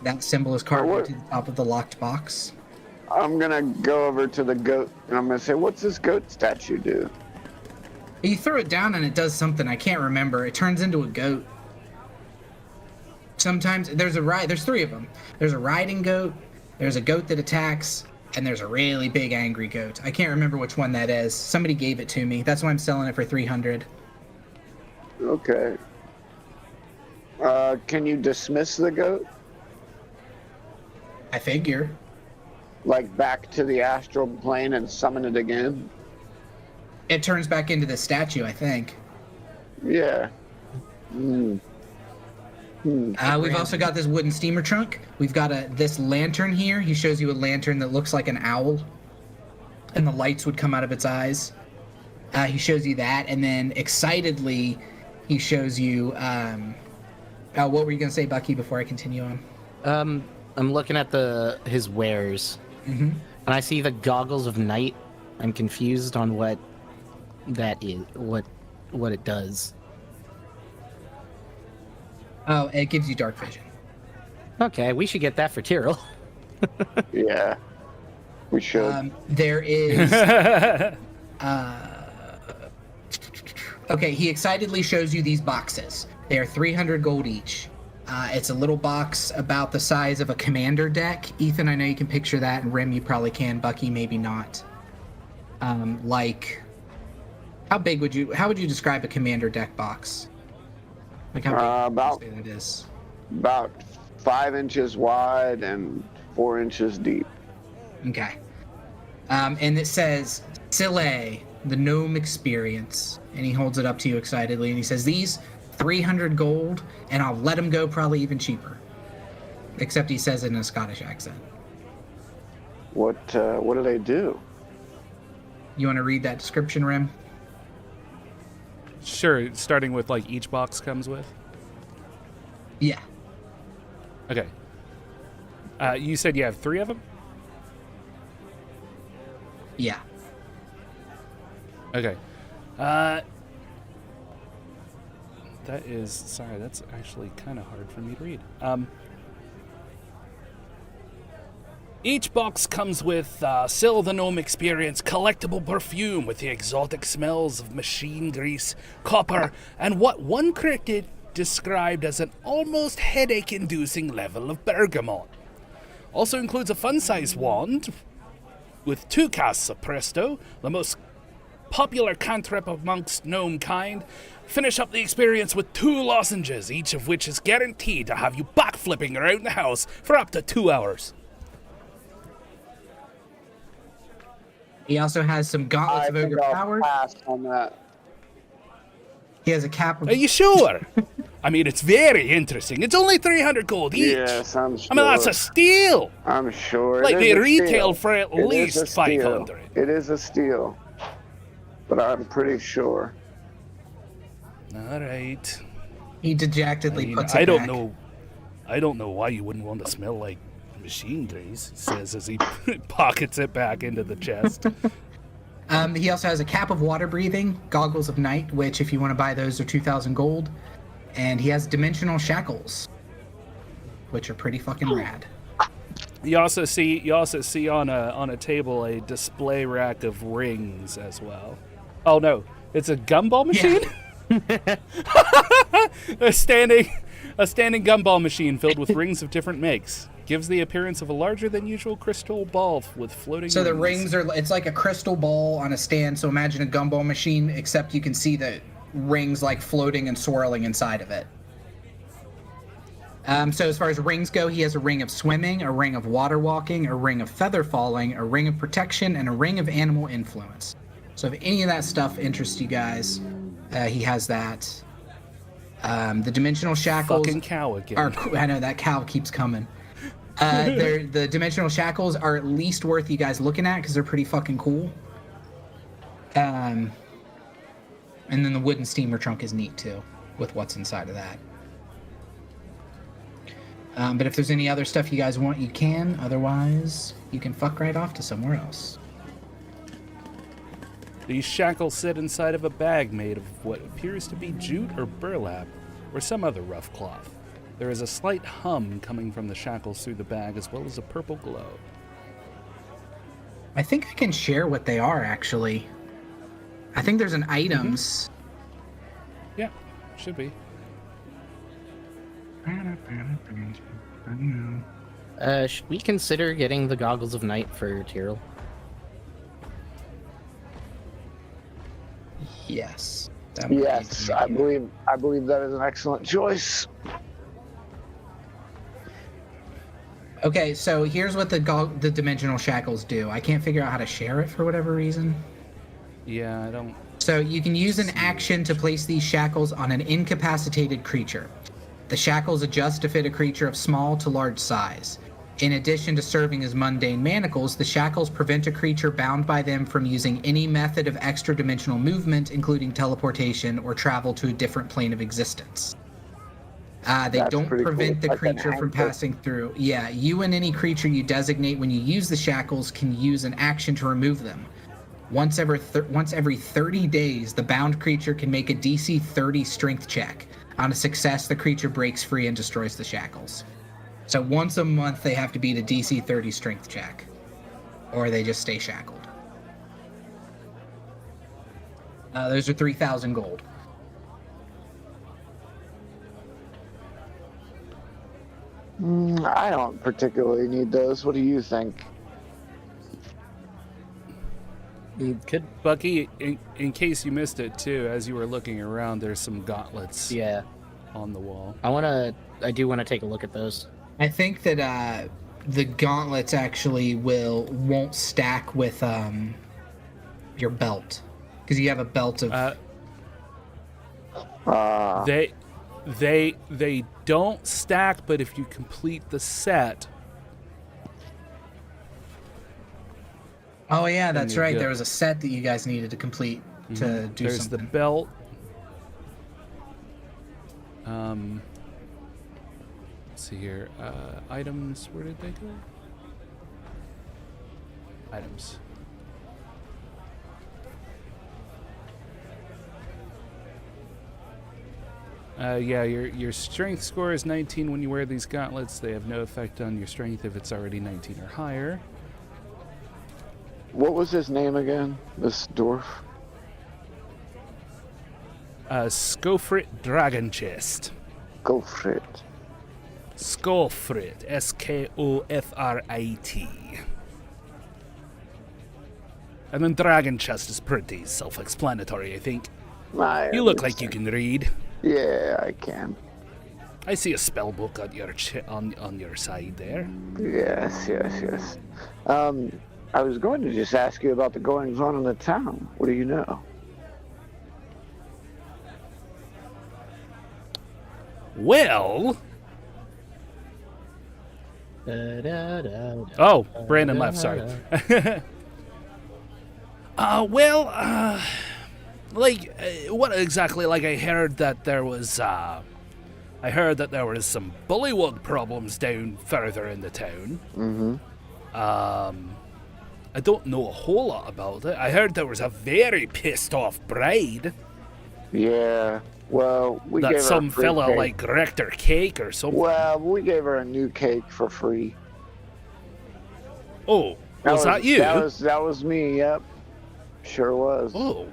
That symbol is carved into the top of the locked box. I'm gonna go over to the goat and I'm gonna say, "What's this goat statue do?" You throw it down and it does something. I can't remember. It turns into a goat. Sometimes there's three of them. There's a riding goat, there's a goat that attacks, and there's a really big angry goat. I can't remember which one that is. Somebody gave it to me. That's why I'm selling it for 300. Okay. Can you dismiss the goat? I figure. Like back to the astral plane and summon it again? It turns back into the statue, I think. Yeah. We've also got this wooden steamer trunk. We've got this lantern here. He shows you a lantern that looks like an owl, and the lights would come out of its eyes. He shows you that, and then excitedly, he shows you. What were you gonna say, Bucky? Before I continue on. I'm looking at his wares, Mm-hmm. and I see the goggles of night. I'm confused on what that is, what it does. Oh, it gives you dark vision. Okay, we should get that for Ptyrl. Yeah. We should. There is. Okay, he excitedly shows you these boxes. They are 300 gold each. It's a little box about the size of a commander deck. Ethan, I know you can picture that, and Rim, you probably can. Bucky, maybe not. How would you describe a commander deck box? Like how big would you say that is? About 5 inches wide and 4 inches deep. Okay. And it says, Sile, the gnome experience. And he holds it up to you excitedly, and he says, these 300 gold, and I'll let him go probably even cheaper. Except he says it in a Scottish accent. What do they do? You want to read that description, Rem? Sure, starting with like each box comes with. Yeah. Okay. You said you have 3 of them? Yeah. Okay. That's actually kind of hard for me to read. Each box comes with Sil the Gnome Experience collectible perfume with the exotic smells of machine grease, copper, and what one critic described as an almost headache-inducing level of bergamot. Also includes a fun-sized wand with 2 casts of Presto, the most popular cantrip amongst gnome kind. Finish up the experience with 2 lozenges, each of which is guaranteed to have you backflipping around the house for up to 2 hours. He also has some gauntlets of ogre power. Pass on that. He has a cap of... Are you sure? I mean, it's very interesting. It's only 300 gold each. Yes, I'm sure. I mean, that's a steal. I'm sure. Like, they retail steal. for at It least is a steal. 500. It is a steal. But I'm pretty sure. All right. He dejectedly puts it I don't back. know. I don't know why you wouldn't want to smell like machine grease, he says as he pockets it back into the chest. He also has a cap of water breathing, goggles of night, which if you want to buy those are 2,000 gold. And he has dimensional shackles, which are pretty fucking rad. You also see on a table a display rack of rings as well. Oh no, it's a gumball machine? Yeah. a standing gumball machine filled with rings of different makes. Gives the appearance of a larger than usual crystal ball with floating So rings. the rings are, it's like a crystal ball on a stand, so imagine a gumball machine, except you can see the rings like floating and swirling inside of it. So as far as rings go, he has a ring of swimming, a ring of water walking, a ring of feather falling, a ring of protection, and a ring of animal influence. So if any of that stuff interests you guys, he has that. The dimensional shackles Fucking cow again. I know that cow keeps coming. The dimensional shackles are at least worth you guys looking at because they're pretty fucking cool. And then the wooden steamer trunk is neat too, with what's inside of that. But if there's any other stuff you guys want, you can. Otherwise, you can fuck right off to somewhere else. These shackles sit inside of a bag made of what appears to be jute or burlap or some other rough cloth. There is a slight hum coming from the shackles through the bag as well as a purple glow. I think I can share what they are, actually. I think there's an items. Yeah, should be. Should we consider getting the goggles of night for Ptyrl? Yes. Yes, I believe that is an excellent choice. Okay, so here's what the dimensional shackles do. I can't figure out how to share it for whatever reason. Yeah, I don't... So you can use an action to place these shackles on an incapacitated creature. The shackles adjust to fit a creature of small to large size. In addition to serving as mundane manacles, the shackles prevent a creature bound by them from using any method of extra-dimensional movement, including teleportation or travel to a different plane of existence. They don't prevent the creature from passing through. Yeah, you and any creature you designate when you use the shackles can use an action to remove them. Once every 30 days, the bound creature can make a DC 30 strength check. On a success, the creature breaks free and destroys the shackles. So once a month, they have to beat a DC 30 strength check, or they just stay shackled. Those are 3,000 gold. I don't particularly need those. What do you think? You could. Bucky, in case you missed it too, as you were looking around, there's some gauntlets Yeah. on the wall. I do want to take a look at those. I think that the gauntlets actually won't stack with your belt, because you have a belt of. They don't stack, but if you complete the set. Oh yeah, that's right. good. There was a set that you guys needed to complete to do There's something. the belt. Let's see here. Items. Where did they go? Items. Yeah, your strength score is 19 when you wear these gauntlets. They have no effect on your strength if it's already 19 or higher. What was his name again? This dwarf? Skofrit Dragon Chest. Go for it. Skofrit. S-K-O-F-R-I-T. And then Dragon Chest is pretty self-explanatory, I think. You look like you can read. Yeah, I can. I see a spell book on your on your side there. Yes. I was going to just ask you about the goings-on in the town. What do you know? Well... Oh, Brandon left, sorry. What exactly? Like, I heard that there was some bullywug problems down further in the town. Mm-hmm. I don't know a whole lot about it. I heard there was a very pissed off bride. Yeah. Well, we gave her some a free fella cake. like wrecked her cake or something. Well, we gave her a new cake for free. Oh, was that you? That was me. Yep. Sure was. Oh.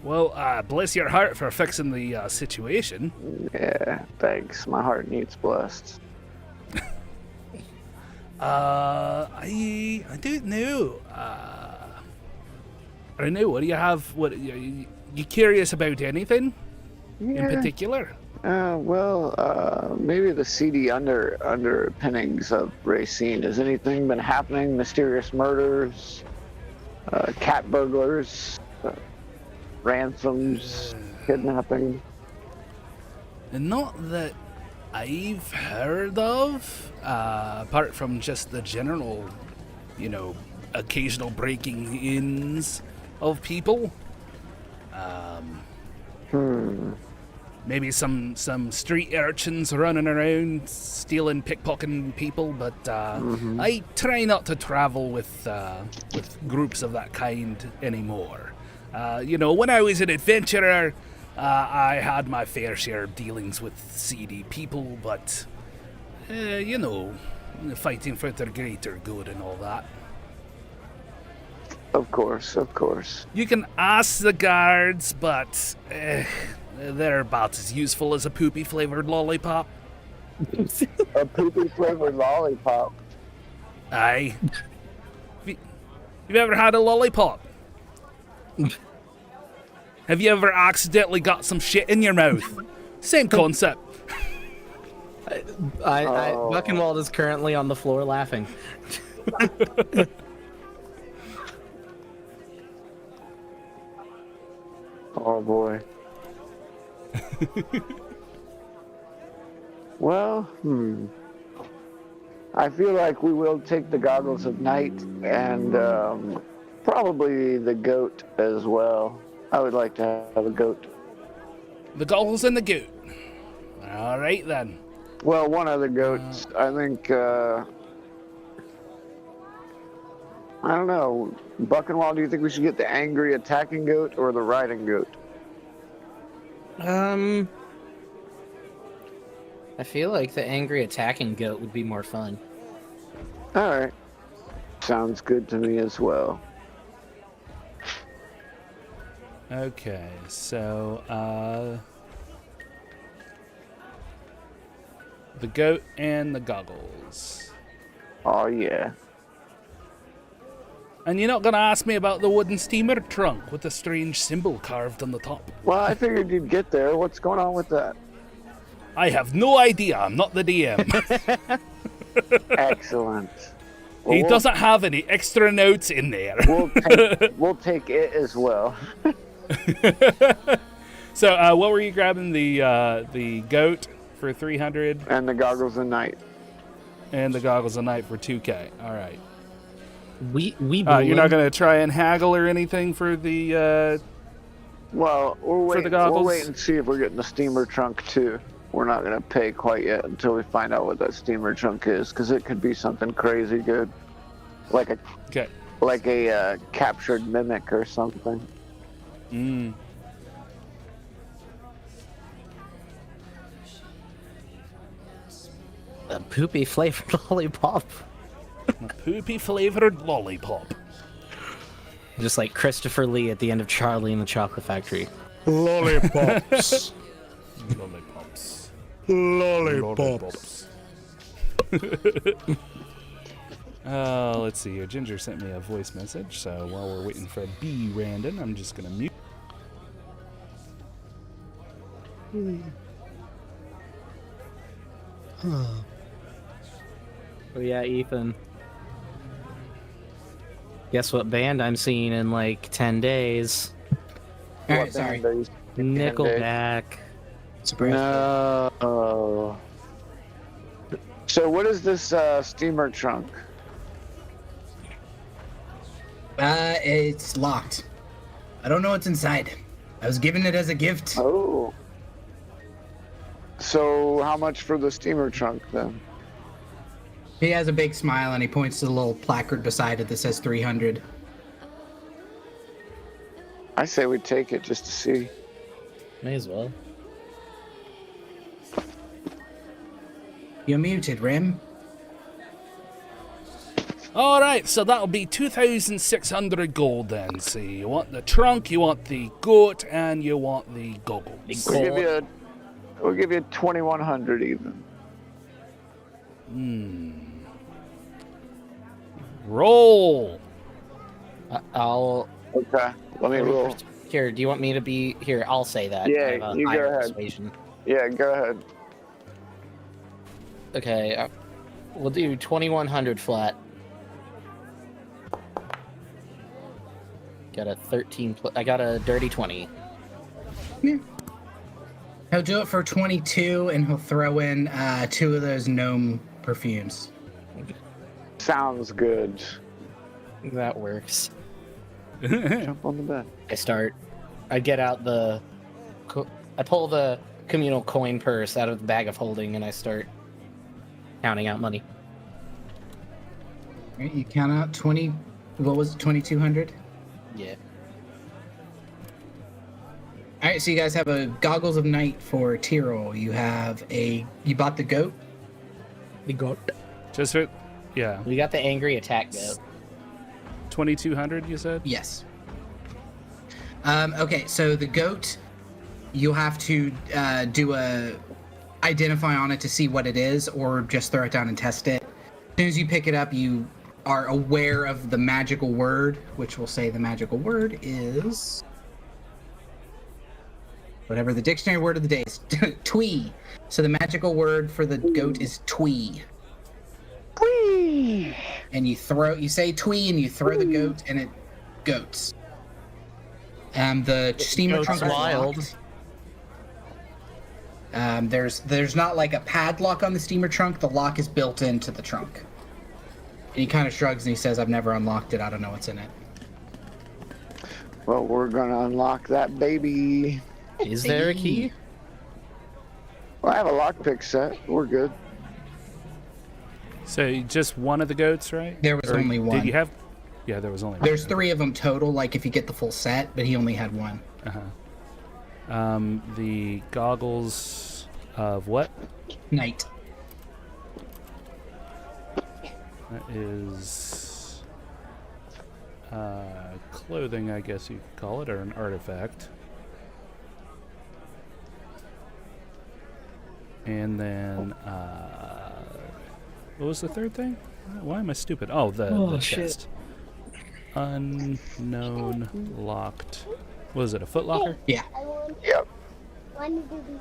Well, bless your heart for fixing the situation. Yeah, thanks. My heart needs blessed. I don't know. I don't know. What do you have? What you curious about anything in particular? Maybe the seedy underpinnings of Racine. Has anything been happening? Mysterious murders, cat burglars, ransoms, kidnapping? Not that I've heard of, apart from just the general, occasional breaking-ins of people. Maybe some street urchins running around stealing, pickpocketing people, but I try not to travel with groups of that kind anymore. When I was an adventurer, I had my fair share of dealings with seedy people, but, fighting for the greater good and all that. Of course. You can ask the guards, but they're about as useful as a poopy-flavored lollipop. A poopy-flavored lollipop? Aye. You've ever had a lollipop? Have you ever accidentally got some shit in your mouth? Same concept. Buckenwald is currently on the floor laughing. Oh boy. Well, I feel like we will take the goggles of night and probably the goat as well. I would like to have a goat. The goggles and the goat. All right then. Well, one of the goats. I think. I don't know. Buckenwald, do you think we should get the angry attacking goat or the riding goat? I feel like the angry attacking goat would be more fun. All right. Sounds good to me as well. Okay, so the goat and the goggles. Oh yeah. And you're not gonna ask me about the wooden steamer trunk with the strange symbol carved on the top? Well, I figured you'd get there. What's going on with that? I have no idea. I'm not the DM. Excellent. He Well, doesn't have any extra notes in there. we'll take it as well. So, what were you grabbing? The goat for 300 And the goggles of night. and the goggles of night for 2K. All right. We You're not going to try and haggle or anything for the. Well, For the goggles? we'll wait and see if we're getting the steamer trunk too. We're not gonna pay quite yet until we find out what that steamer trunk is, because it could be something crazy good, like a captured mimic or something. Mm. A poopy flavored lollipop. A poopy flavored lollipop. Just like Christopher Lee at the end of Charlie and the Chocolate Factory. Lollipops. Lollipops. Lollipops. Let's see here. Ginger sent me a voice message, so while we're waiting for B. Randon, I'm just gonna mute. Oh yeah, Ethan. Guess what band I'm seeing in like 10 days? All right, sorry. Nickelback. Surprise. No. So what is this steamer trunk? It's locked. I don't know what's inside. I was given it as a gift. Oh. So how much for the steamer trunk then? He has a big smile and he points to the little placard beside it that says 300. I say we take it just to see. May as well. You're muted, Rim. All right, so that'll be 2,600 gold then. So you want the trunk, you want the goat, and you want the goggles. We'll give you 2,100 even. Roll. I'll. Okay. Let me roll. Here, do you want me to be here? I'll say that. Yeah, I have a you go higher ahead. persuasion. Yeah, go ahead. Okay, we'll do 2,100 flat. Got a 13. I got a dirty 20. Yeah. He'll do it for 22 and he'll throw in 2 of those gnome perfumes. Sounds good. That works. Jump on the bed. I get out I pull the communal coin purse out of the bag of holding and I start counting out money. All right, you count out 20. What was it? 2,200. Yeah. All right, so you guys have a goggles of night for Ptyrl. You bought the goat. The goat. Just for, yeah. We got the angry attack goat. 2,200, you said? Yes. Okay, so the goat, you'll have to do a identify on it to see what it is, or just throw it down and test it. As soon as you pick it up, you are aware of the magical word, which will say the magical word is whatever the dictionary word of the day is. Twee. So the magical word for the goat is twee. Whee! And you say twee and you throw the goat and it goats. The steamer Goat's trunk is wild. locked. There's not like a padlock on the steamer trunk. The lock is built into the trunk. And he kind of shrugs and he says, "I've never unlocked it. I don't know what's in it." Well, we're gonna unlock that baby. Is there a key? Well, I have a lockpick set. We're good. So just one of the goats, right? There was only one. Did you have? Yeah, there was only one. There's 3 of them total, like if you get the full set, but he only had 1. The goggles of what? Night. That is clothing, I guess you could call it, or an artifact. And then, what was the third thing? Why am I stupid? Oh, the chest. Unknown locked. What is it, a footlocker? Yeah. Yep. One to be.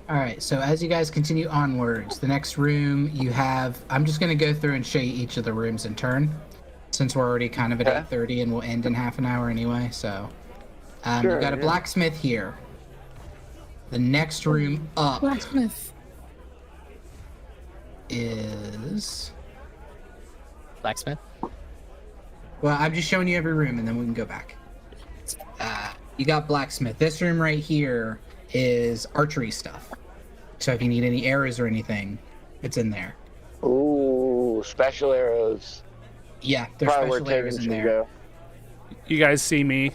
All right, so as you guys continue onwards, the next room you have, I'm just going to go through and show you each of the rooms in turn, since we're already kind of at 8:30 and we'll end in half an hour anyway, so. Sure, you've got a blacksmith here. The next room up is... Blacksmith? Well, I'm just showing you every room and then we can go back. You got blacksmith. This room right here is archery stuff. So if you need any arrows or anything, it's in there. Ooh, special arrows. Yeah, there's Probably where special arrows Tægen in should there. go. You guys see me.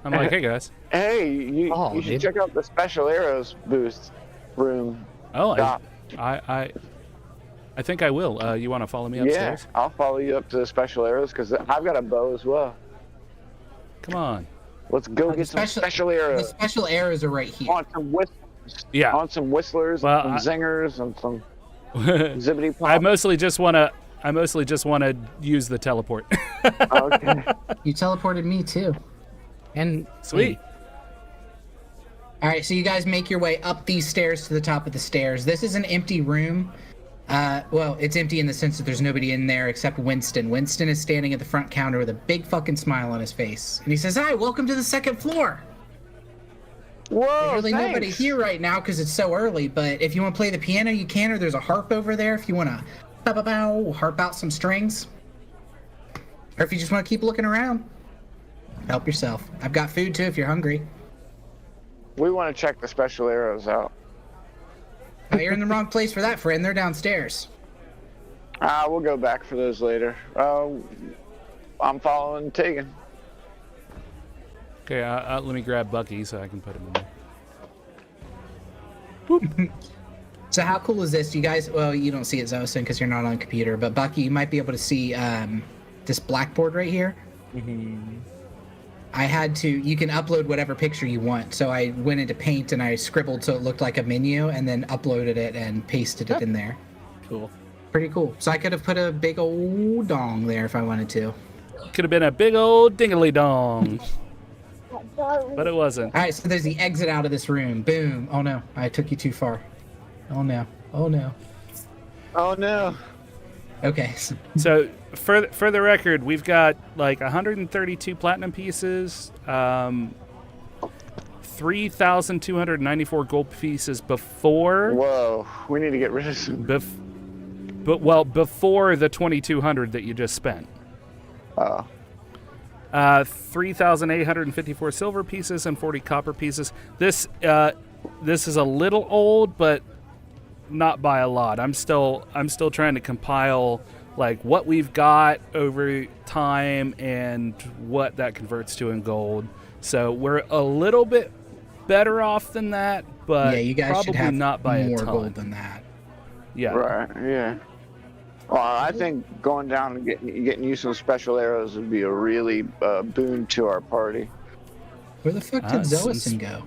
I'm like, hey guys. Hey, you should dude. check out the special arrows booth room. Oh, Stop. I think I will. You want to follow me Yeah, upstairs? I'll follow you up to the special arrows because I've got a bow as well. Come on. Let's go get some special The arrows. special arrows are right here. On some whistlers. Yeah. On some whistlers, Well, and some zingers, and some zippity pop. I mostly just want to use the teleport. Okay. You teleported me too. And Sweet. All right, so you guys make your way up these stairs to the top of the stairs. This is an empty room. Well, it's empty in the sense that there's nobody in there except Winston. Winston is standing at the front counter with a big fucking smile on his face. And he says, hi, welcome to the second floor. Whoa, There's really thanks. nobody here right now because it's so early, but if you want to play the piano, you can, or there's a harp over there if you want to harp out some strings. Or if you just want to keep looking around, help yourself. I've got food too if you're hungry. We want to check the special arrows out. Oh, you're in the wrong place for that, friend. They're downstairs. We'll go back for those later. I'm following Tægen. Okay, let me grab Bucky so I can put him in there. So how cool is this? You guys, well, you don't see it, Xoasin, because you're not on a computer, but Bucky, you might be able to see this blackboard right here. I had to, you can upload whatever picture you want. So I went into Paint and I scribbled so it looked like a menu and then uploaded it and pasted it in there. cool. Pretty cool. So I could have put a big old dong there if I wanted to. Could have been a big old dingly dong, but it wasn't. All right, so there's the exit out of this room. Boom. Oh no, I took you too far. Oh no. Oh no. Oh no. Okay. So for the record, we've got like 132 platinum pieces, 3,294 gold pieces before. Whoa, we need to get rid of some. Before the 2,200 that you just spent. Oh. 3,854 silver pieces and 40 copper pieces. This is a little old, but not by a lot. I'm still trying to compile like what we've got over time and what that converts to in gold. So we're a little bit better off than that, but yeah, you guys probably should have not by more a ton. gold than that. Yeah. Right. Yeah. Well, I think going down and getting you some special arrows would be a really boon to our party. Where the fuck did since- Xoasin go?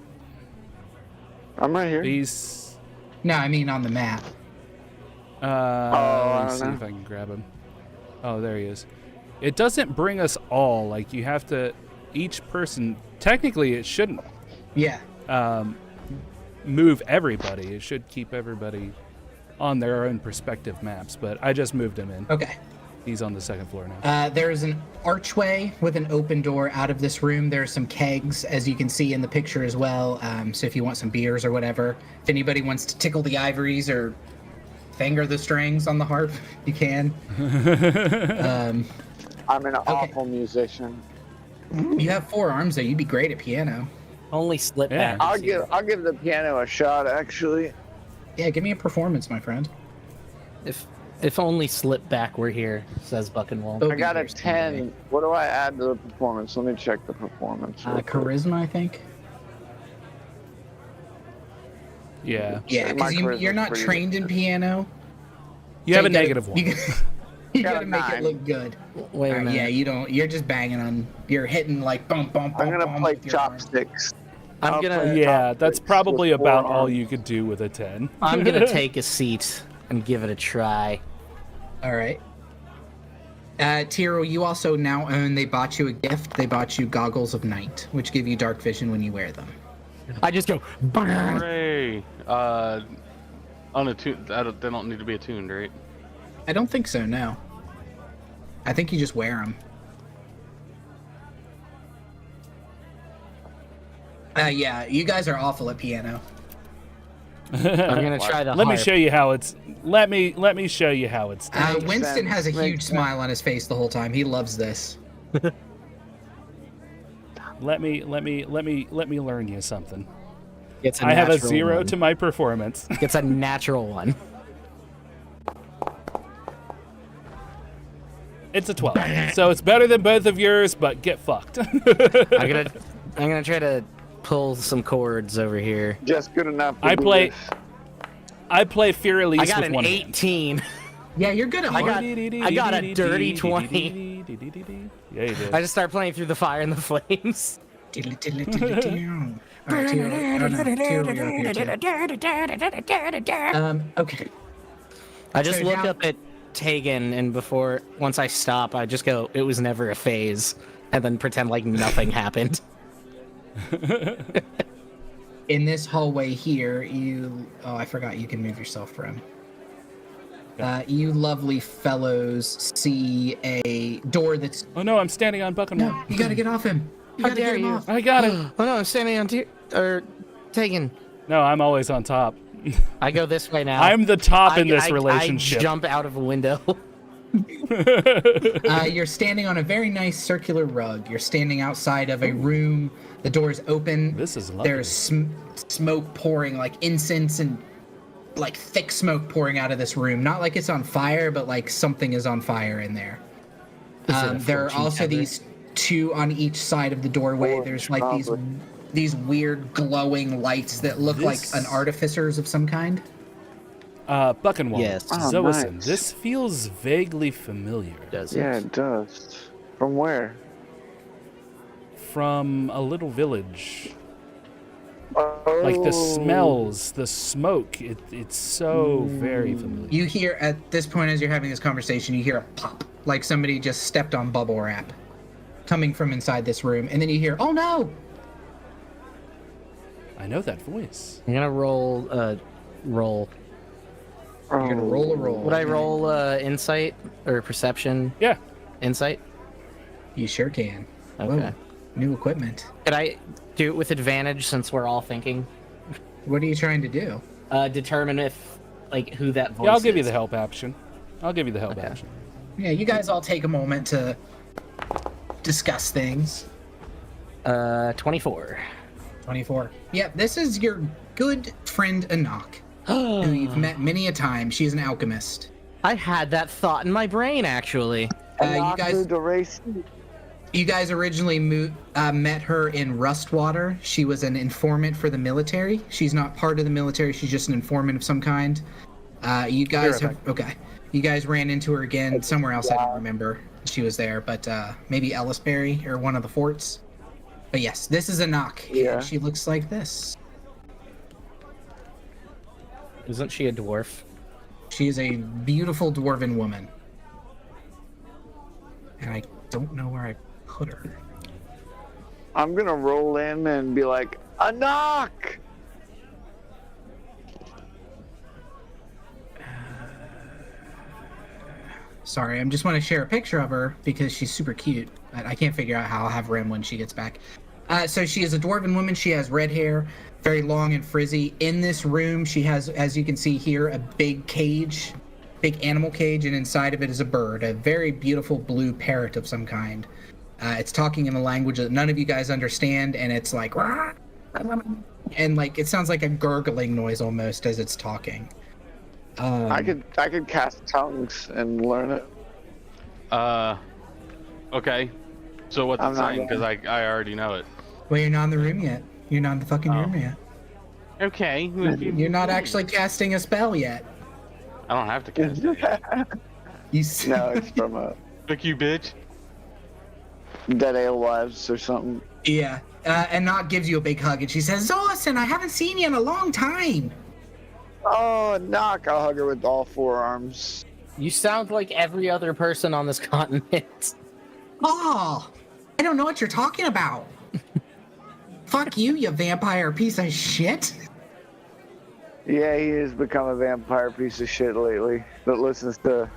I'm right here. These. No, I mean on the map. I Let's see don't if I can grab him. Oh, there he is. It doesn't bring us all. Like you have to, each person. Technically, it shouldn't Yeah. move everybody. It should keep everybody on their own perspective maps. But I just moved him in. Okay. He's on the second floor now. There's an archway with an open door out of this room. There's some kegs, as you can see in the picture as well. So if you want some beers or whatever, if anybody wants to tickle the ivories or finger the strings on the harp, you can. I'm an awful musician. You have 4 arms, though. You'd be great at piano. Only slip Yeah. back. I'll give the piano a shot. Actually, Yeah, give me a performance, my friend. If only slip back were here, says Buckenwald. Oh. I got a Beers today. 10. What do I add to the performance? Let me check the performance. real quick. Charisma, I think. Yeah. Yeah, My because charisma's you're not pretty trained in piano. You so have a gotta- negative one. You Got gotta a make it 9. look good. Wait a minute. Yeah, you don't. You're just banging on. You're hitting like bump, bump, bump. I'm gonna bump play with your arm. chopsticks. I'm I'll gonna play Yeah, chopsticks that's probably with 4 about all arms. you could do with a 10. I'm gonna take a seat and give it a try. All right. Ptyrl, you also now own. They bought you a gift. They bought you goggles of night, which give you dark vision when you wear them. I just go. Hooray! Unattuned. They don't need to be attuned, right? I don't think so, no. I think you just wear them. Yeah, you guys are awful at piano. I'm gonna try the. Let me harp. show you how it's. Let me show you how it's done. Makes Winston sense, has a huge makes smile on his face the whole time. He loves this. Let me learn you something. It's a I have a natural 0 one. to my performance. It's a natural one. It's a 12. So it's better than both of yours, but get fucked. I'm gonna try to pull some chords over here. Just good enough. to I do play this. I play Fear Elise I got with an one hand. 18. Yeah, you're good at I harp. got a dirty 20. Yeah, you did. I just start playing through the fire and the flames. Tiddly, tiddly, tiddly, tiddly. All right, Tyrell, you're up here too. Okay. I just So look now- up at Tægen, and once I stop, I just go, "It was never a phase," and then pretend like nothing happened. In this hallway here, I forgot you can move yourself from. You lovely fellows see a door that's... Oh no, I'm standing on Buckenwald. No, you gotta get off him. You How gotta dare get him you. off. I got it. Oh no, I'm standing on Tægen. No, I'm always on top. I go this way now. I'm the top in this relationship. I jump out of a window. You're standing on a very nice circular rug. You're standing outside of a room. The door's open. This is lovely. There's smoke pouring, like incense and like thick smoke pouring out of this room. Not like it's on fire, but like something is on fire in there. There are also these two on each side of the doorway. There's like these weird glowing lights that look like an artificers of some kind. Buckenwald. Yes. Oh, Xoasin, nice. this feels vaguely familiar. Does Yeah, it does. From where? From a little village. Oh. Like the smells, the smoke, it's so very familiar. You hear at this point as you're having this conversation, you hear a pop, like somebody just stepped on bubble wrap, coming from inside this room, and then you hear, "Oh no!" I know that voice. I'm gonna roll. Roll. You're gonna roll a roll. Would I roll insight or perception? Yeah. Insight. You sure can. Okay. Whoa, new equipment. Could I do it with advantage since we're all thinking? What are you trying to do? Determine if like who that voice. Yeah, I'll give you is. the help option. Okay. Option. Yeah, you guys all take a moment to discuss things. 24. 24. Yeah, this is your good friend Anak, who you've met many a time. She's an alchemist. I had that thought in my brain actually. You guys originally met her in Rustwater. She was an informant for the military. She's not part of the military. She's just an informant of some kind. You guys You guys ran into her again somewhere else. I don't remember. She was there, but maybe Ellisbury or one of the forts. But yes, this is Anak. Yeah. And she looks like this. Isn't she a dwarf? She is a beautiful dwarven woman. And I don't know where I put her. I'm gonna roll in and be like, a knock! Sorry, I just want to share a picture of her because she's super cute. But I can't figure out how I'll have Rem when she gets back. So she is a dwarven woman. She has red hair, very long and frizzy. In this room, she has, as you can see here, a big cage, big animal cage, and inside of it is a bird, a very beautiful blue parrot of some kind. It's talking in a language that none of you guys understand, and it's like, and like it sounds like a gurgling noise almost as it's talking. I could cast tongues and learn it. Okay. So what's I'm it not saying? Because I already know it. Well, you're not in the room yet. You're not in the fucking room yet. Okay. You're not actually casting a spell yet. I don't have to cast it. You see, No, it's from a Fuck you, bitch. Dead Alewives or something. Yeah. And Not gives you a big hug, and she says, "Xoasin, I haven't seen you in a long time." Oh, knock! I'll hug her with all four arms. You sound like every other person on this continent. Oh, I don't know what you're talking about. Fuck you, you vampire piece of shit. Yeah, he has become a vampire piece of shit lately that listens to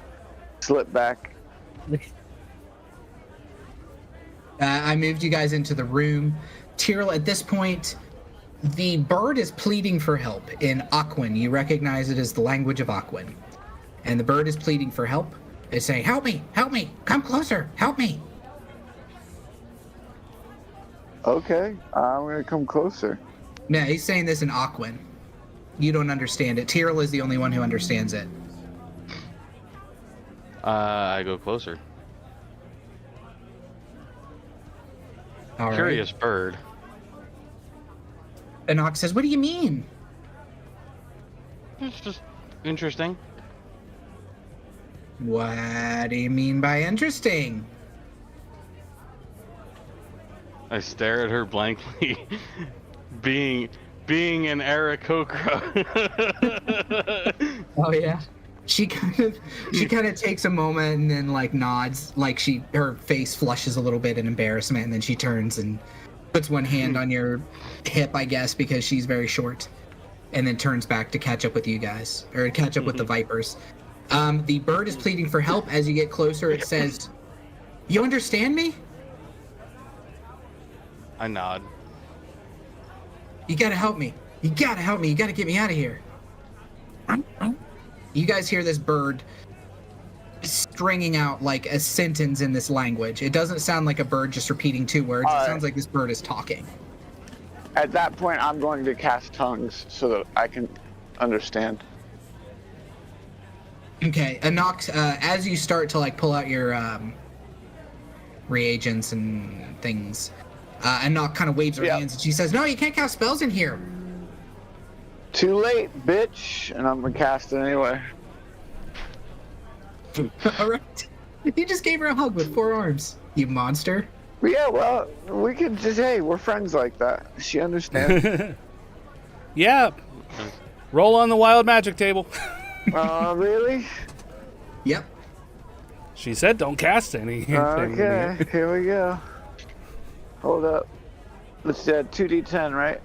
Slipback. I moved you guys into the room. Ptyrl, at this point, the bird is pleading for help in Aquan. You recognize it as the language of Aquan. And the bird is pleading for help. It's saying, help me, come closer, help me. Okay, I'm gonna come closer. No, he's saying this in Aquan. You don't understand it. Ptyrl is the only one who understands it. I go closer. All right. Curious bird. Enoch says, what do you mean? It's just interesting. What do you mean by interesting? I stare at her blankly, being an Aarakocra. Oh yeah. She kind of takes a moment and then like nods, like her face flushes a little bit in embarrassment, and then she turns and puts one hand on your hip, I guess, because she's very short, and then turns back to catch up with you guys, or catch up with the Vipers. The bird is pleading for help. As you get closer, it says, "You understand me? I nod. You gotta help me. You gotta help me. You gotta get me out of here." You guys hear this bird stringing out like a sentence in this language. It doesn't sound like a bird just repeating two words. It sounds like this bird is talking. At that point, I'm going to cast tongues so that I can understand. Okay, Enoch, as you start to like pull out your reagents and things, Enoch kind of waves her hands and she says, "No, you can't cast spells in here." Too late, bitch. And I'm gonna cast it anyway. All right. You just gave her a hug with 4 arms, you monster. Yeah, well, we could just, hey, we're friends like that. She understands. Yeah. Roll on the wild magic table. Really? Yep. She said don't cast anything. Okay, here we go. Hold up. Let's do 2d10, right?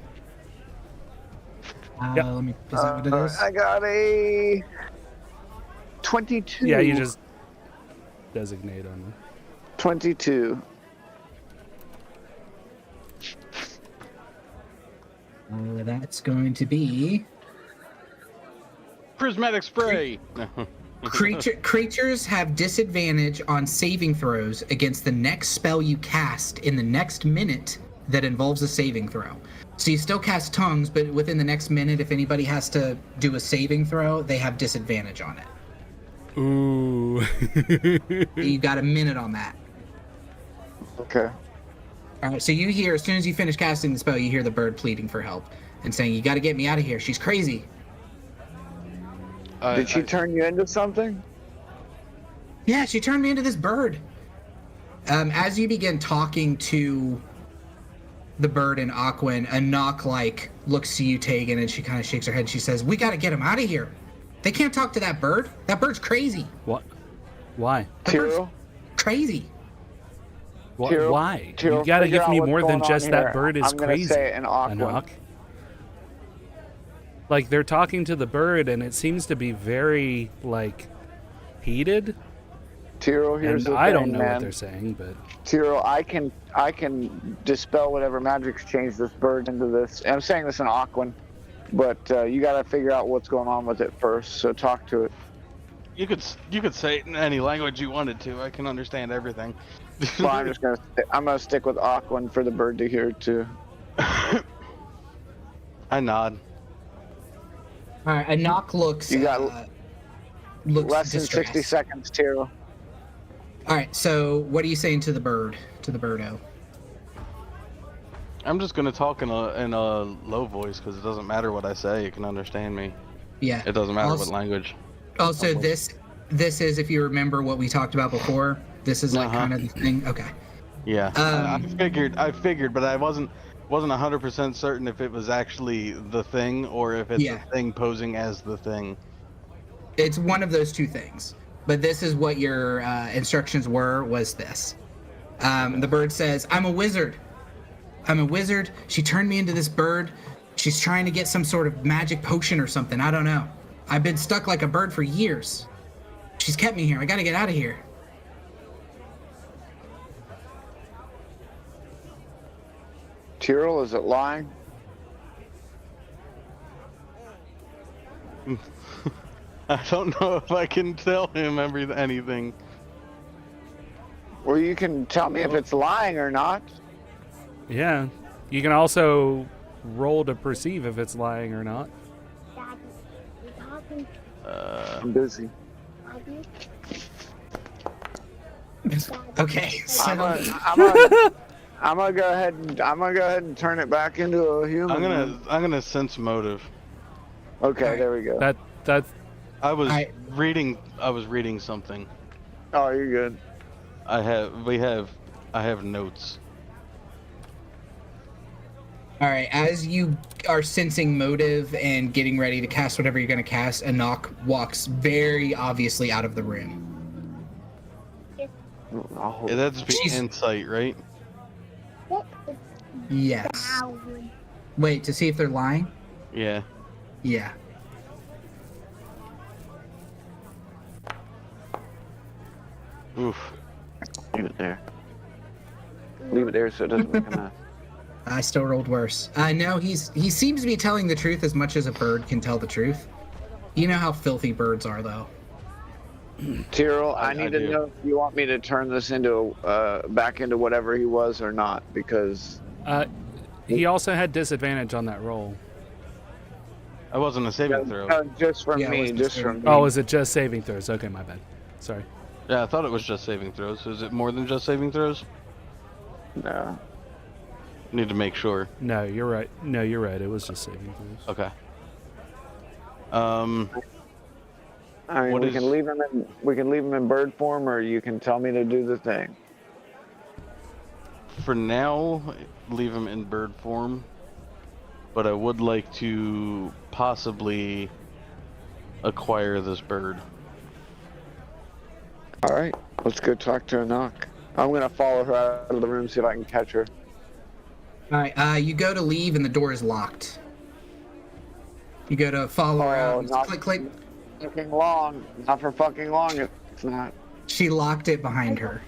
Yep. Let me. Is that what it is? I got a 22. Yeah, you just designate on them. 22. That's going to be Prismatic spray. creatures have disadvantage on saving throws against the next spell you cast in the next minute that involves a saving throw. So you still cast tongues, but within the next minute, if anybody has to do a saving throw, they have disadvantage on it. Ooh. You got a minute on that. Okay. All right, so you hear, as soon as you finish casting the spell, you hear the bird pleading for help and saying, "You got to get me out of here. She's crazy." Did she turn you into something? Yeah, she turned me into this bird. As you begin talking to the bird in Aquan, Enoch like looks to you, Tægen, and she kind of shakes her head. She says, "We got to get him out of here. They can't talk to that bird. That bird's crazy." What? Why? Tyrell? Crazy. Tyrell, Why? Tyrell, You gotta figure give out me what's more than going on just that here. bird is I'm gonna crazy. say it in Aquan. Enoch. Like they're talking to the bird, and it seems to be very like heated. Tyrell, here's And the I thing, don't know man. what they're saying, but Tyrell, I can dispel whatever magic's changed this bird into this. And I'm saying this in Aquan, but you got to figure out what's going on with it first. So talk to it. You could say it in any language you wanted to. I can understand everything. Well, I'm gonna stick with Aquan for the bird to hear too. I nod. All right, Enoch looks. You got looks less than distressed. 60 seconds, Tyrell. All right, so what are you saying to the bird, to the birdo? I'm just gonna talk in a low voice because it doesn't matter what I say. You can understand me. Yeah. It doesn't matter Also- what language. Also, this is, if you remember what we talked about before, this is like kind of the thing. Okay. Yeah. I figured, but I wasn't 100% certain if it was actually the thing or if it's a thing posing as the thing. It's one of those two things. But this is what your instructions was this. The bird says, "I'm a wizard. I'm a wizard. She turned me into this bird. She's trying to get some sort of magic potion or something. I don't know. I've been stuck like a bird for years. She's kept me here. I gotta get out of here. Ptyrl, is it lying? I don't know if I can tell him anything. Well, you can tell me if it's lying or not. Yeah. You can also roll to perceive if it's lying or not. Daddy, you talking I'm busy. Daddy? Okay. I'm So, gonna go ahead and turn it back into a human. I'm gonna sense motive. Okay, Alright. there we go. That's I was I- reading something. Oh, you're good. I have notes. all right. As you are sensing motive and getting ready to cast whatever you're gonna cast, Enoch walks very obviously out of the room. I'll hold Yeah, that's be She's- insight, right? Yes. Ow. Wait to see if they're lying. Yeah. Yeah. Oof. Leave it there. Leave it there so it doesn't make a mess. I still rolled worse. No, he seems to be telling the truth as much as a bird can tell the truth. You know how filthy birds are, though. Ptyrl, I need to do. know if you want me to turn this into back into whatever he was or not, because he also had disadvantage on that roll. I wasn't a saving throw. Just from Yeah, it me, wasn't just saving from me. Oh, is it just saving throws? Okay, my bad. Sorry. Yeah, I thought it was just saving throws. Is it more than just saving throws? No. Need to make sure. No, you're right. No, you're right. It was just saving throws. Okay. I mean, What we is- can leave him in bird form, or you can tell me to do the thing. For now, leave him in bird form. But I would like to possibly acquire this bird. All right, let's go talk to Enoch. I'm gonna follow her out of the room, see if I can catch her. All right. You go to leave and the door is locked. You go to follow her out. not Click, click. fucking long. Not for fucking long. It's not. She locked it behind her.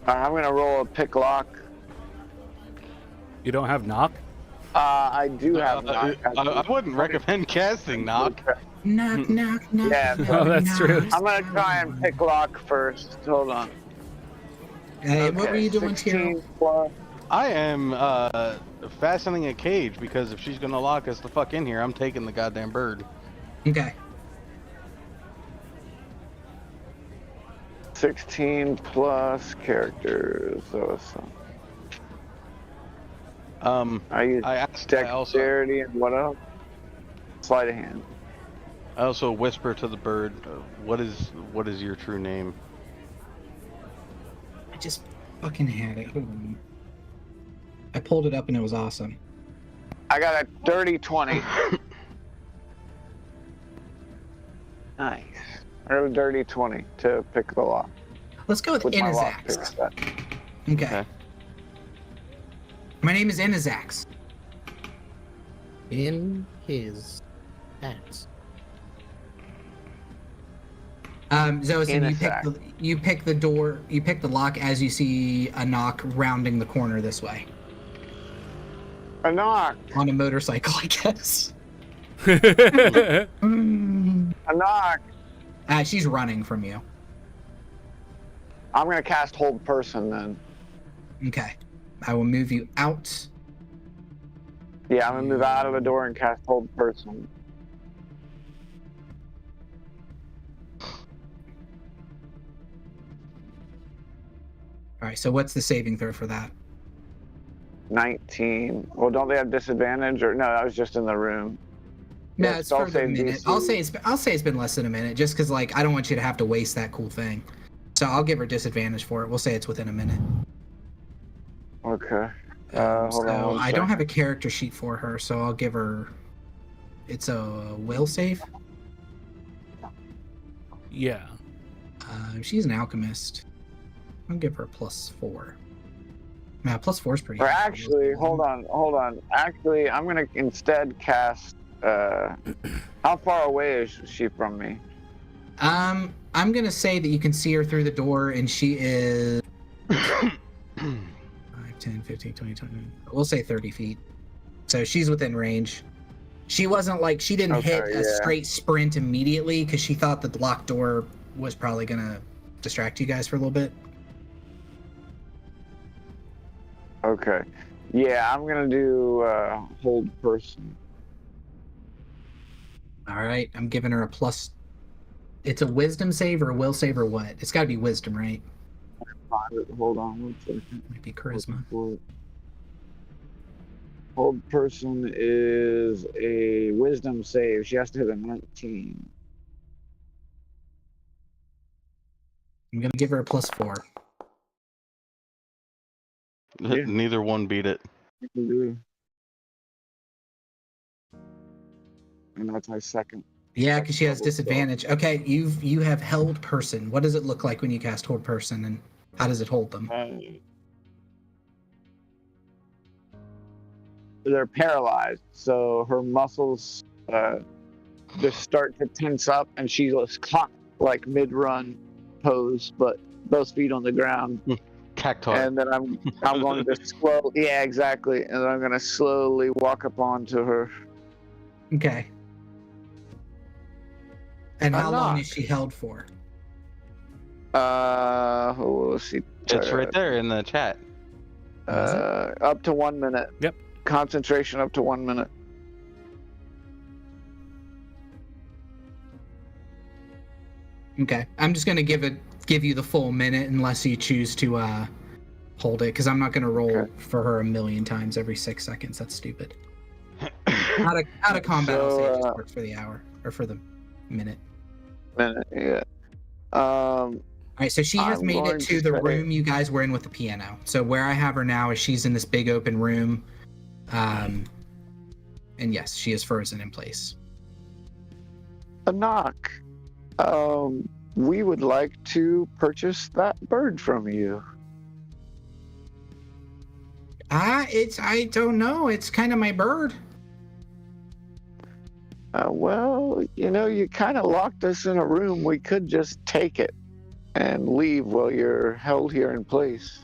I'm gonna roll a pick lock. You don't have knock? I do have knock. I wouldn't recommend casting knock. Knock, knock, knock. Yeah. knock, Oh, that's knock. true. I'm gonna try and pick lock first. Hold on. Hey, what were you doing, 16 Tyrell? plus. I am fastening a cage because if she's gonna lock us the fuck in here, I'm taking the goddamn bird. Okay. 16 plus characters. So I use I dexterity and what else? Sleight of hand. I also whisper to the bird, what is your true name? I just fucking had it. Hold on. I pulled it up and it was awesome. I got a dirty 20. Nice. I got a dirty 20 to pick the lock. Let's go with my lock Inazax. pick set. Okay. Okay. My name is Inazax. In his axe. Xoasin, Inazax. you pick the door, you pick the lock as you see a knock rounding the corner this way. A knock. On a motorcycle, I guess. A knock. She's running from you. I'm gonna cast hold person then. Okay. I will move you out. Yeah, I'm gonna move out of the door and cast hold person. All right, so what's the saving throw for that? 19. Well, don't they have disadvantage or no? That was just in the room. No, Yeah, it's I'll for the say minute. DC. I'll say it's been less than a minute, just because like I don't want you to have to waste that cool thing. So I'll give her disadvantage for it. We'll say it's within a minute. Okay. So Hold on one I don't sec. have a character sheet for her, so I'll give her. It's a will save. Yeah. She's an alchemist. I'll give her +4. Nah, +4 is pretty Or high. actually, hold on. Actually, I'm gonna instead cast. How far away is she from me? I'm gonna say that you can see her through the door, and she is 5, 10, 15, 20, 20. We'll say 30 feet. So she's within range. She wasn't like she didn't hit a straight sprint immediately because she thought that the locked door was probably gonna distract you guys for a little bit. Okay. Yeah, I'm gonna do hold person. All right, I'm giving her a plus. It's a wisdom save or a will save or what? It's got to be wisdom, right? Hold on one second. Might be charisma. Hold person is a wisdom save. She has to hit a 19. I'm gonna give her a +4. Yeah. Neither one beat it. You can do. And that's my second. Yeah, because she has disadvantage. Okay, you have held person. What does it look like when you cast hold person, and how does it hold them? They're paralyzed, so her muscles just start to tense up, and she looks caught like mid-run pose, but both feet on the ground. Cactuar. And then I'm going to yeah, exactly. And then I'm going to slowly walk up onto her. Okay. And how long knock. is she held for? Let's see. It's right there in the chat. Up to 1 minute. Yep. Concentration up to 1 minute. Okay, I'm just gonna give you the full minute unless you choose to hold it, because I'm not gonna roll for her 1,000,000 times every 6 seconds. That's stupid. Out of combat, I'll say it just works for the hour or for the minute. Yeah. All right, so she has I'm made it going to to the say- room you guys were in with the piano. So where I have her now is she's in this big open room, and yes, she is frozen in place. A knock. We would like to purchase that bird from you. I don't know. It's kind of my bird. Well, you kind of locked us in a room. We could just take it and leave while you're held here in place.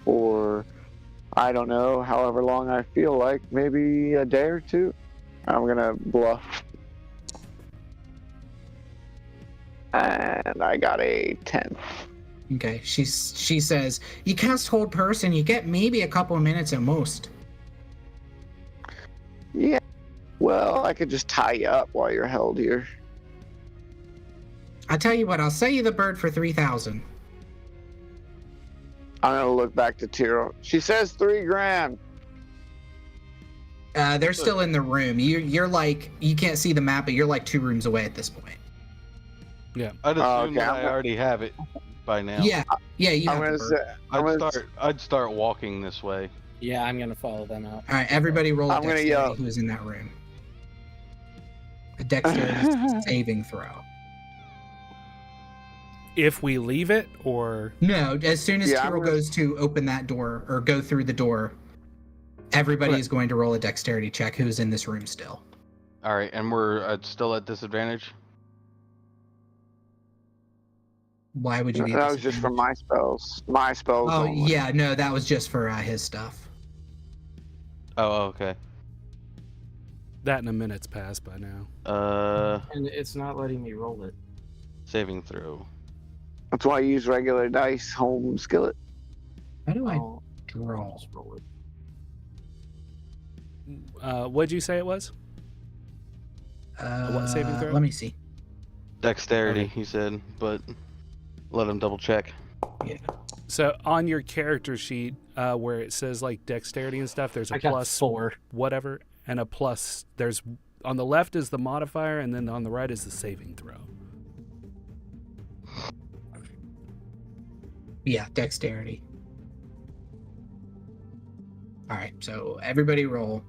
Or, I don't know, however long I feel like, maybe a day or two. I'm going to bluff. And I got a 10. Okay, she says, you cast hold person, you get maybe a couple of minutes at most. Yeah. Well, I could just tie you up while you're held here. I tell you what, I'll sell you the bird for 3,000. I'm going to look back to Ptyrl. She says $3,000. They're still in the room. You're like, you can't see the map, but you're like 2 rooms away at this point. Yeah. I'd assume okay, that I already have it by now. Yeah, you have I'm the going bird. to say, I'd start walking this way. Yeah, I'm gonna follow them out. All right, everybody roll a I'm gonna dexterity yell. who's in that room. A dexterity saving throw. If we leave it, or No, as soon as Yeah, I'm Tyrell gonna- goes to open that door or go through the door, everybody Right. is going to roll a dexterity check who's in this room still. All right, and we're still at disadvantage. Why would you be? at that was just for disadvantage? my spells. My spells Oh only. yeah, no, that was just for his stuff. Oh, okay. that in a minute's passed by now. And it's not letting me roll it. Saving throw. That's why I use regular dice home skillet. How do I I'll draw? just roll it. What'd you say it was? What saving throw? Let me see. Dexterity, Okay. he said, but let him double check. Yeah. So on your character sheet, where it says like dexterity and stuff, there's a I got plus 4. whatever and a plus. There's on the left is the modifier, and then on the right is the saving throw. Yeah, dexterity. All right, so everybody roll.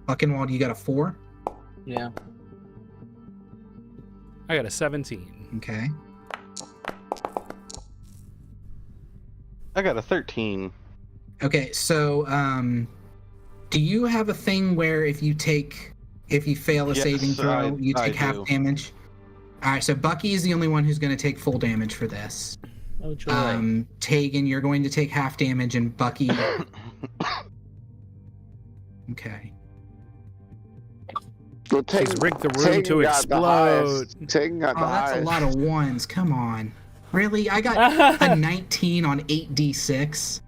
Buckenwald, you got a 4. Yeah. I got a 17. Okay. I got a 13. Okay, so do you have a thing where if you fail a Yes, saving throw, you I take half do. damage? All right, so Bucky is the only one who's going to take full damage for this. Oh joy. Tægen, you're going to take half damage, and Bucky. Okay. Well, She's rigged the room to explode. Tægen got Oh, the that's a highest. lot of ones. Come on. Really? I got a 19 on 8d6.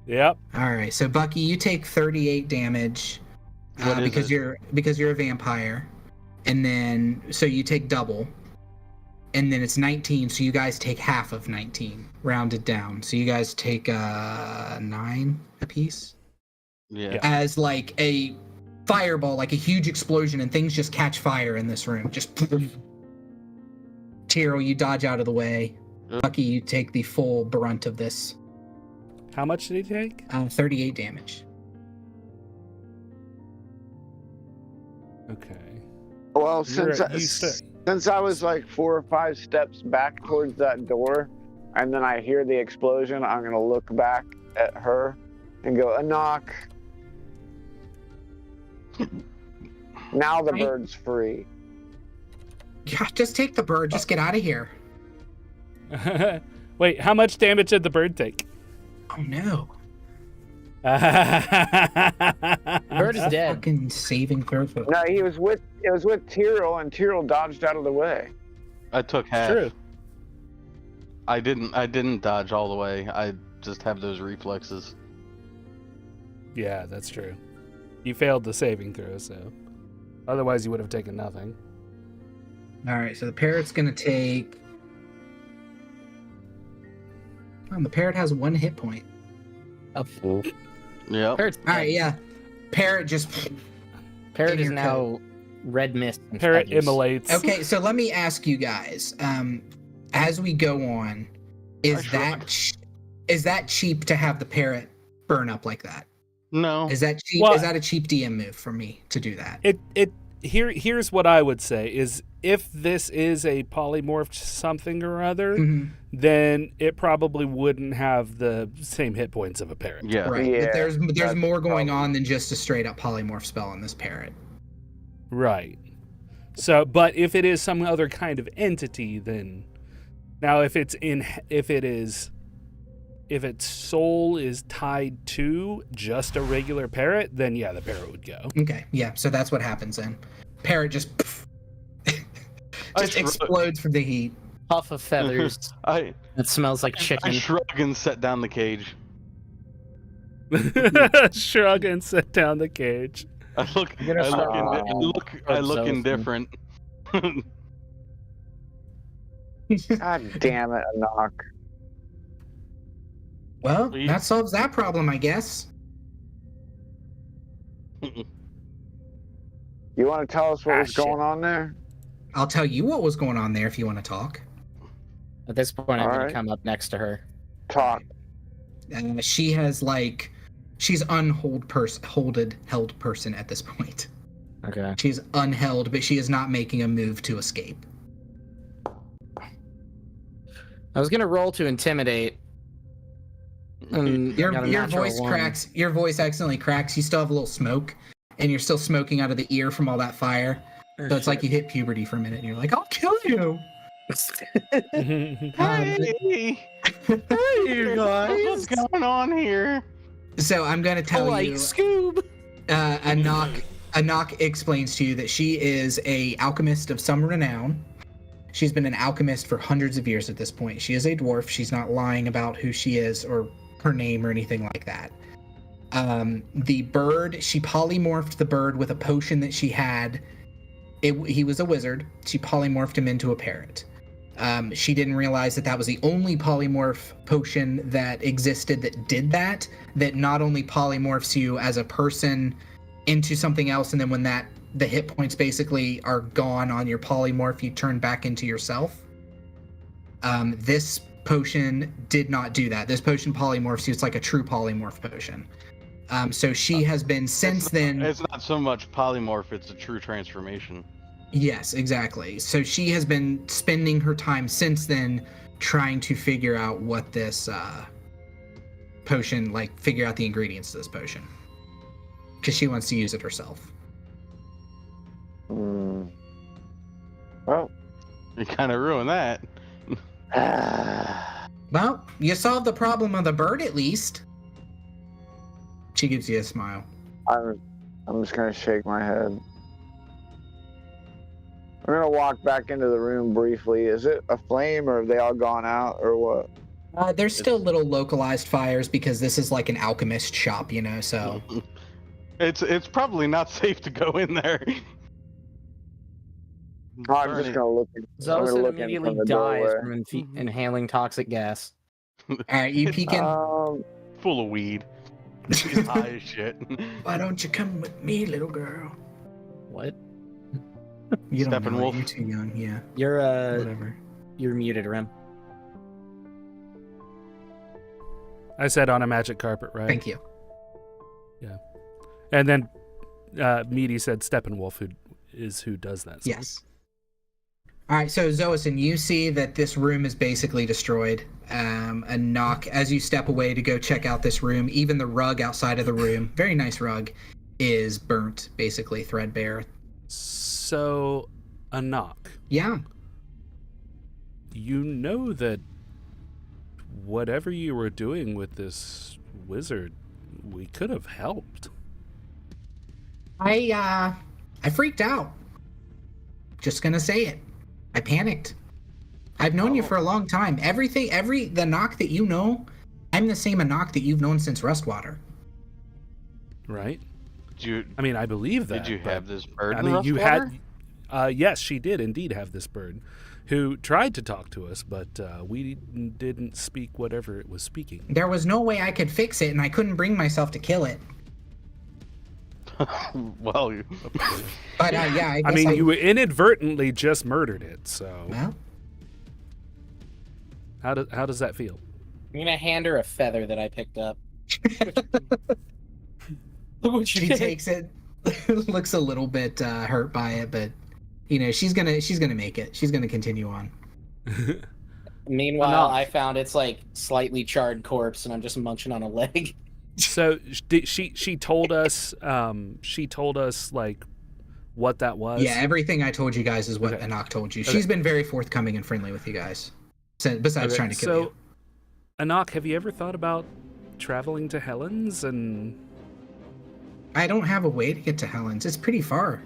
Yep. All right, so Bucky, you take 38 damage What is because it? you're a vampire, and then so you take double, and then it's 19. So you guys take half of 19, rounded down. So you guys take 9 apiece. Yeah. As like a fireball, like a huge explosion, and things just catch fire in this room. Just Ptyrl, you dodge out of the way. Yep. Bucky, you take the full brunt of this. How much did he take? 38 damage. Okay. Well, You're since at- you stay. since I was like 4 or 5 steps back towards that door, and then I hear the explosion, I'm gonna look back at her and go, a knock. Now the Right. bird's free. Yeah, just take the bird. Just get out of here. Wait, how much damage did the bird take? Oh no. Bird is dead. Fucking saving throw for No, it was with Ptyrl, and Ptyrl dodged out of the way. I took half. True. I didn't dodge all the way. I just have those reflexes. Yeah, that's true. You failed the saving throw, so otherwise you would have taken nothing. All right, so the parrot's gonna take. The parrot has 1 hit point. A fool. Yep. Parrot's All right, dead. yeah. Parrot just. Parrot in is your now red mist. and Parrot feathers. immolates. Okay, so let me ask you guys. As we go on, is that cheap to have the parrot burn up like that? No. Is that cheap? Well- Is that a cheap DM move for me to do that? Here's what I would say is if this is a polymorphed something or other, Mhm. then it probably wouldn't have the same hit points of a parrot. Yeah. Right. Yeah, but there's that's more going probably- on than just a straight up polymorph spell on this parrot. Right. So, but if it is some other kind of entity, then now if its soul is tied to just a regular parrot, then yeah, the parrot would go. Okay, yeah. So that's what happens then. Parrot just I just shrug. explodes from the heat. Puff of feathers. I That smells like chicken. shrug and set down the cage. Shrug and set down the cage. I look indifferent. God damn it, a knock. Well, Please. that solves that problem, I guess. You want to tell us what was shit. going on there? I'll tell you what was going on there if you want to talk. At this point, I'm All going right. to come up next to her. Talk. She has she's held person at this point. Okay. She's unheld, but she is not making a move to escape. I was going to roll to intimidate. And I Your got a your natural voice 1. cracks. Your voice accidentally cracks. You still have a little smoke, and you're still smoking out of the ear from all that fire. So it's like you hit puberty for a minute, and you're like, "I'll kill you." Hey, you guys. what's going on here? So I'm gonna tell like you. Scoob. Anok explains to you that she is a alchemist of some renown. She's been an alchemist for hundreds of years at this point. She is a dwarf. She's not lying about who she is or her name or anything like that. The bird, she polymorphed the bird with a potion that she had. He was a wizard. She polymorphed him into a parrot. She didn't realize that was the only polymorph potion that existed that did that not only polymorphs you as a person into something else, and then when the hit points basically are gone on your polymorph, you turn back into yourself. This potion did not do that. This potion polymorphs you. It's like a true polymorph potion. So she has been since then. It's not so much polymorph; it's a true transformation. Yes, exactly. So she has been spending her time since then trying to figure out what this potion, like figure out the ingredients to this potion, because she wants to use it herself. Well, You kind of ruined that. Well, you solved the problem of the bird at least. She gives you a smile. I'm just gonna shake my head. I'm gonna walk back into the room briefly. Is it a flame, or have they all gone out, or what? There's still little localized fires because this is like an alchemist shop, you know, so. It's probably not safe to go in there. I'm just gonna look. Xoasin in immediately from the dies doorway. from inhaling toxic gas. Alright, you peek in. Full of weed. He's high as shit. Why don't you come with me, little girl? What? You don't know. Steppenwolf. You're too young, yeah. You're Whatever. you're muted, Rem. I said on a magic carpet, right? Thank you. And then Meaty said Steppenwolf, who does that. So. Yes. Alright, so Xoasin, you see that this room is basically destroyed. A knock as you step away to go check out this room. Even the rug outside of the room, very nice rug, is burnt, basically threadbare. So, a knock. Yeah. You know that whatever you were doing with this wizard, we could have helped. I freaked out. Just gonna say it. I panicked. I've known you for a long time. The knock that you know, I'm the same knock that you've known since Rustwater. Right? I mean, I believe that. Did you have this bird? I in mean, you Rustwater? had. Yes, she did indeed have this bird, who tried to talk to us, but we didn't speak whatever it was speaking. There was no way I could fix it, and I couldn't bring myself to kill it. Well, But yeah, I mean, you inadvertently just murdered it, so. Well, How does that feel? I'm gonna hand her a feather that I picked up. Look what she takes it. Looks a little bit hurt by it, but you know she's gonna make it. She's gonna continue on. Meanwhile, I found its like slightly charred corpse, and I'm just munching on a leg. So she told us like what that was. Yeah, everything I told you guys is what Okay. Anak told you. Okay. She's been very forthcoming and friendly with you guys. Besides trying to kill you. Anak, have you ever thought about traveling to Helen's? And I don't have a way to get to Helen's. It's pretty far.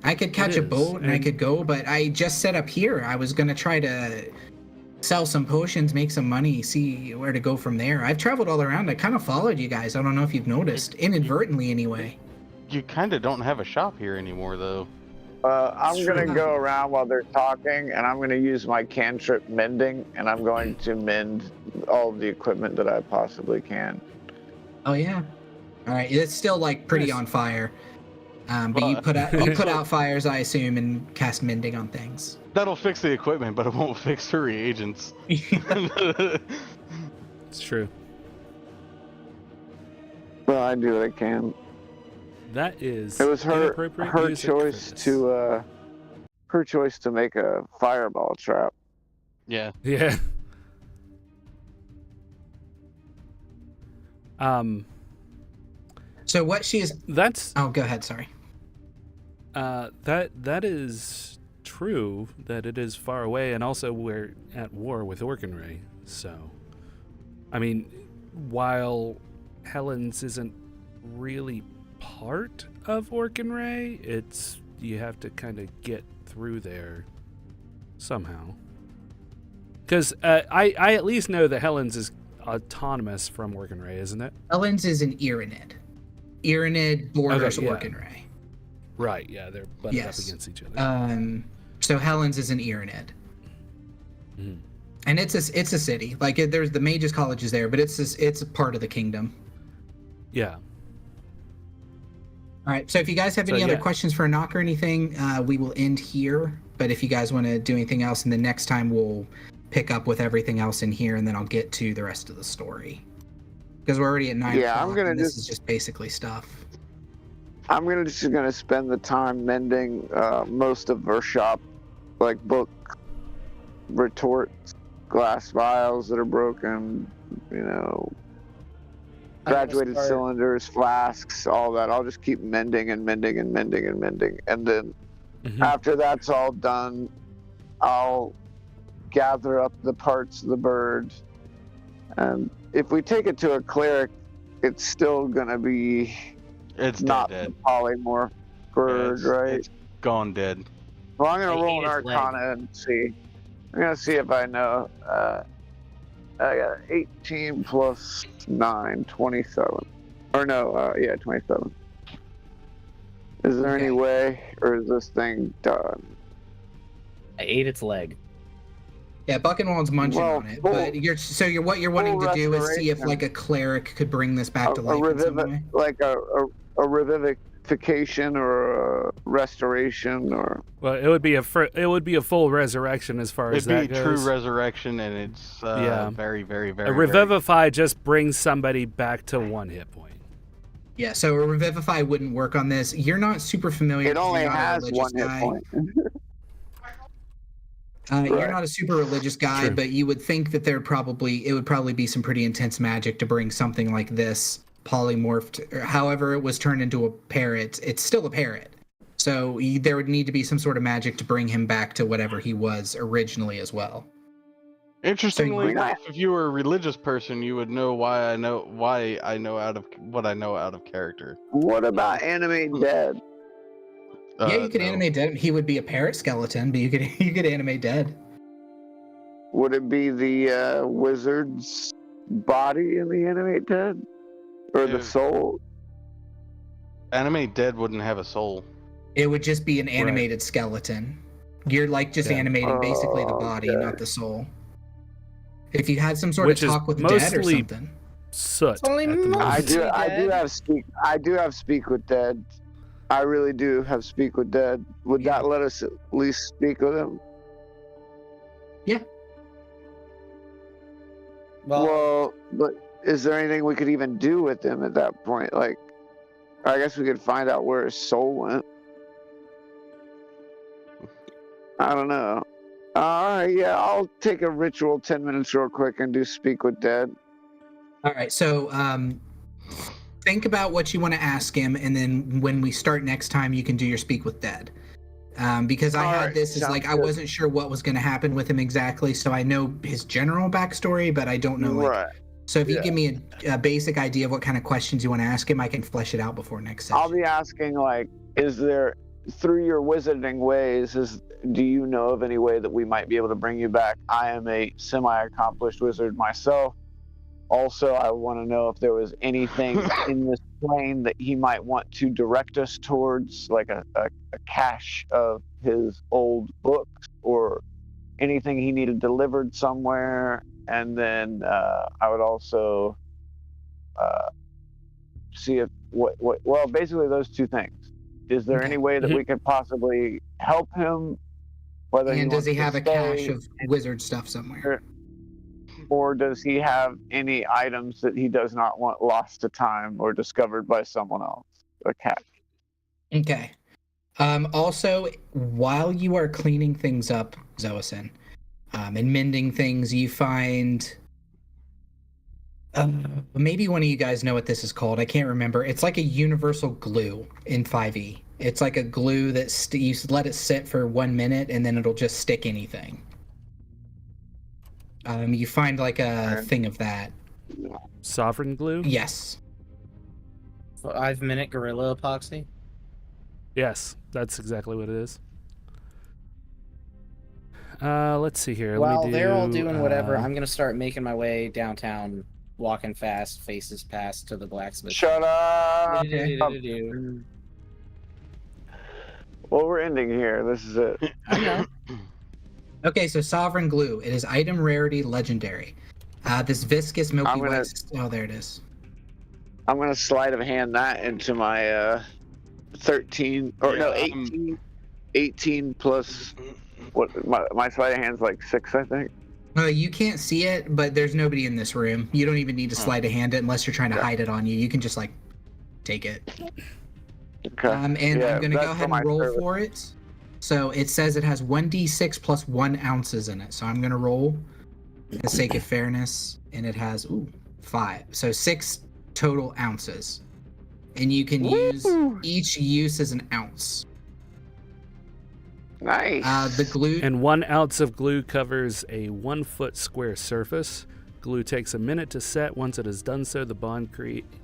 I could catch a boat and I could go, but I just set up here. I was gonna try to sell some potions, make some money, see where to go from there. I've traveled all around. I kind of followed you guys. I don't know if you've noticed, inadvertently anyway. You kind of don't have a shop here anymore, though. I'm gonna go around while they're talking, and I'm gonna use my cantrip mending, and I'm going to mend all of the equipment that I possibly can. Oh yeah. All right. It's still like pretty on fire, but you put out fires, I assume, and cast mending on things. That'll fix the equipment, but it won't fix her reagents. It's true. Well, I do what I can. That is. It was her inappropriate music for choice this. to make a fireball trap. Yeah. Yeah. So what she is? That's. Oh, go ahead. Sorry. That is true. That it is far away, and also we're at war with Orkenray. So, I mean, while Helen's isn't really part of Orkenray, it's you have to kind of get through there somehow. Because I at least know that Helen's is autonomous from Orkenray, isn't it? Helen's is an Iranid. Iranid borders Okay, yeah. Orkenray. Right. Yeah, they're butted Yes. up against each other. So Helen's is an Iranid. Mhm. And it's a city. Like there's the Mages College is there, but it's a part of the kingdom. Yeah. All right. So if you guys have any other questions for Anak or anything, we will end here. But if you guys want to do anything else, and the next time we'll pick up with everything else in here, and then I'll get to the rest of the story. Because we're already at 9 Yeah, o'clock, I'm gonna and this is just basically stuff. I'm just gonna spend the time mending most of her shop, like book retorts, glass vials that are broken, graduated start- cylinders, flasks, all that. I'll just keep mending and mending and mending and mending. And then after that's all done, I'll gather up the parts of the bird. And if we take it to a cleric, it's still going to be not dead. the polymorph bird, right? It's gone dead. Well, I'm going to roll an ate its leg. Arcana and see. I'm going to see if I know. I got 18 plus 9, 27. Or no, 27. Is there any way, or is this thing done? I ate its leg. Yeah, Buckenwald's munching Well, on it. full- But what you're wanting to do is see if restoration. like a cleric could bring this back to life in some way. Like a revivification or a restoration or. Well, it would be a full resurrection as far as It'd be that a goes. true resurrection, and it's Yeah. very, very, very. A revivify just brings somebody back to 1 hit point. Yeah, so a revivify wouldn't work on this. You're not super familiar. It only you're not a has religious 1 hit guy. point. You're Right. not a super religious guy, True. but you would think that it would probably be some pretty intense magic to bring something like this polymorphed, or however it was turned into a parrot. It's still a parrot, so there would need to be some sort of magic to bring him back to whatever he was originally as well. Interestingly So- enough, if you were a religious person, you would know why I know out of character. What about animate dead? Yeah, you could No. animate dead. He would be a parrot skeleton, but you could animate dead. Would it be the wizard's body in the animate dead? Or the Yeah. soul? Animate dead wouldn't have a soul. It would just be an animated skeleton. You're like just Yeah. animating basically the body, Okay. not the soul. If you had some sort Which of is talk with the dead or mostly something. Soot. It's only at the most- moment. I do dead. have speak with dead. I really do have speak with dead. Would Yeah. that let us at least speak with him? Well, but is there anything we could even do with him at that point? Like, I guess we could find out where his soul went. I don't know. All right, yeah, I'll take a ritual 10 minutes real quick and do speak with dead. All right, so think about what you want to ask him, and then when we start next time, you can do your speak with dead. Because I All had right, this as sounds like I good. wasn't sure what was going to happen with him exactly, so I know his general backstory, but I don't know. Like, Right. so if you yeah. give me a basic idea of what kind of questions you want to ask him, I can flesh it out before next session. I'll be asking, like, is there, through your wizarding ways, do you know of any way that we might be able to bring you back? I am a semi-accomplished wizard myself. Also, I want to know if there was anything in this plane that he might want to direct us towards, like a cache of his old books or anything he needed delivered somewhere. And then I would also see if well, basically those two things. Is there Okay. any way that we could possibly help him? Whether And does he wants have to a cache stay, of wizard stuff somewhere? or does he have any items that he does not want lost to time or discovered by someone else? A cat. Okay. Also, while you are cleaning things up, Xoasin, and mending things, you find maybe one of you guys know what this is called. I can't remember. It's like a universal glue in 5e. It's like a glue that you let it sit for 1 minute and then it'll just stick anything. You find like a thing of that. Sovereign glue? Yes. 5-minute gorilla epoxy. Yes, that's exactly what it is. Let's see here. While Let me they're all doing whatever, uh, I'm gonna start making my way downtown, walking fast, faces past to the blacksmith. Shut up. Do-do-do-do-do. Well, we're ending here. This is it. I know. Okay, so Sovereign Glue. It is item rarity legendary. This viscous milky I'm gonna- white. Oh, there it is. I'm gonna sleight of hand that into my 13 or no Yeah, 18 plus what my sleight of hand's like 6, I think. You can't see it, but there's nobody in this room. You don't even need to sleight of hand it unless you're trying to hide it on you. You can just like take it. Okay. And Yeah, I'm gonna that's go for ahead my and roll service. for it. So it says it has 1d6 plus 1 ounces in it. So I'm gonna roll for the sake of fairness, and it has 5. So 6 total ounces. And you can use each use as an ounce. Nice. The glue. And 1 ounce of glue covers a 1 foot square surface. Glue takes a minute to set. Once it has done so, the bond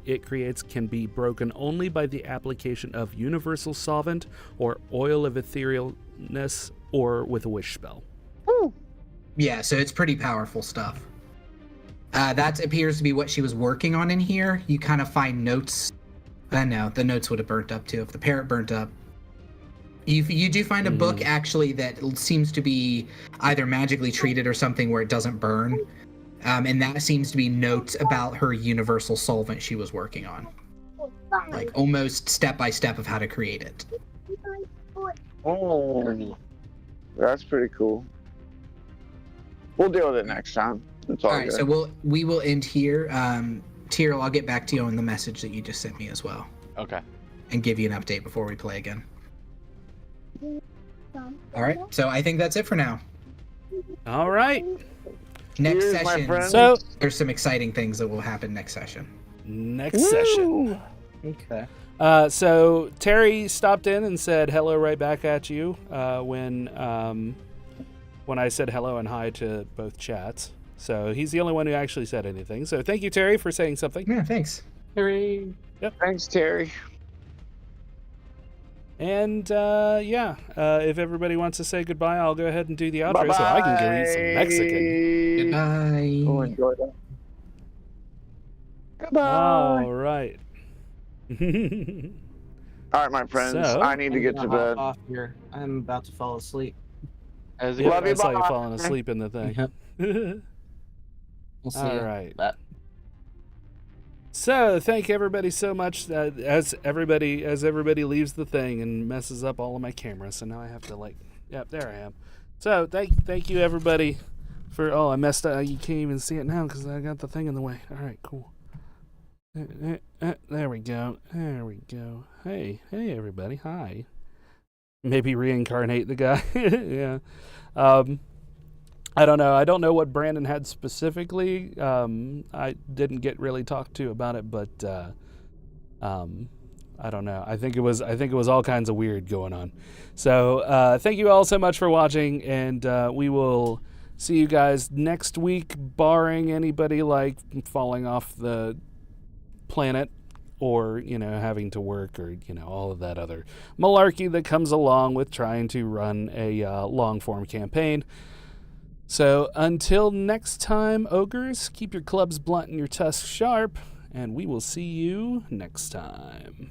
it creates can be broken only by the application of universal solvent or oil of etherealness or with a wish spell. Yeah, so it's pretty powerful stuff. That appears to be what she was working on in here. You kind of find notes. No, the notes would have burnt up too if the parrot burnt up. You do find a book actually that seems to be either magically treated or something where it doesn't burn. And that seems to be notes about her universal solvent she was working on. Like almost step by step of how to create it. Oh, that's pretty cool. We'll deal with it next time. It's all right, good. so we will end here. Ptyrl, I'll get back to you on the message that you just sent me as well. Okay. And give you an update before we play again. All right, so I think that's it for now. All right. Next Cheers, my session, friends. So there's some exciting things that will happen next session. next session. Okay. So Terry stopped in and said hello right back at you when I said hello and hi to both chats. So he's the only one who actually said anything. So thank you, Terry, for saying something. Yeah, thanks. Terry. Thanks, Terry. And if everybody wants to say goodbye, I'll go ahead and do the outro so I can go eat some Mexican. Goodbye. Oh, enjoy that. Goodbye. All right. All right, my friends. So- I need to get to bed. Off here. I'm about to fall asleep. As Yeah, Love you, I saw you bye. falling asleep in the thing. We'll see. All you. right. Bye. So thank everybody so much. As everybody leaves the thing and messes up all of my cameras, so now I have to there I am. So thank you everybody for. Oh, I messed up. You can't even see it now because I got the thing in the way. All right, cool. There we go. There we go. Hey everybody. Hi. Maybe reincarnate the guy. Yeah. I don't know. I don't know what Brandon had specifically. I didn't get really talked to about it, but I don't know. I think it was all kinds of weird going on. So thank you all so much for watching, and we will see you guys next week, barring anybody falling off the planet or having to work or all of that other malarkey that comes along with trying to run a long form campaign. So until next time, ogres, keep your clubs blunt and your tusks sharp, and we will see you next time.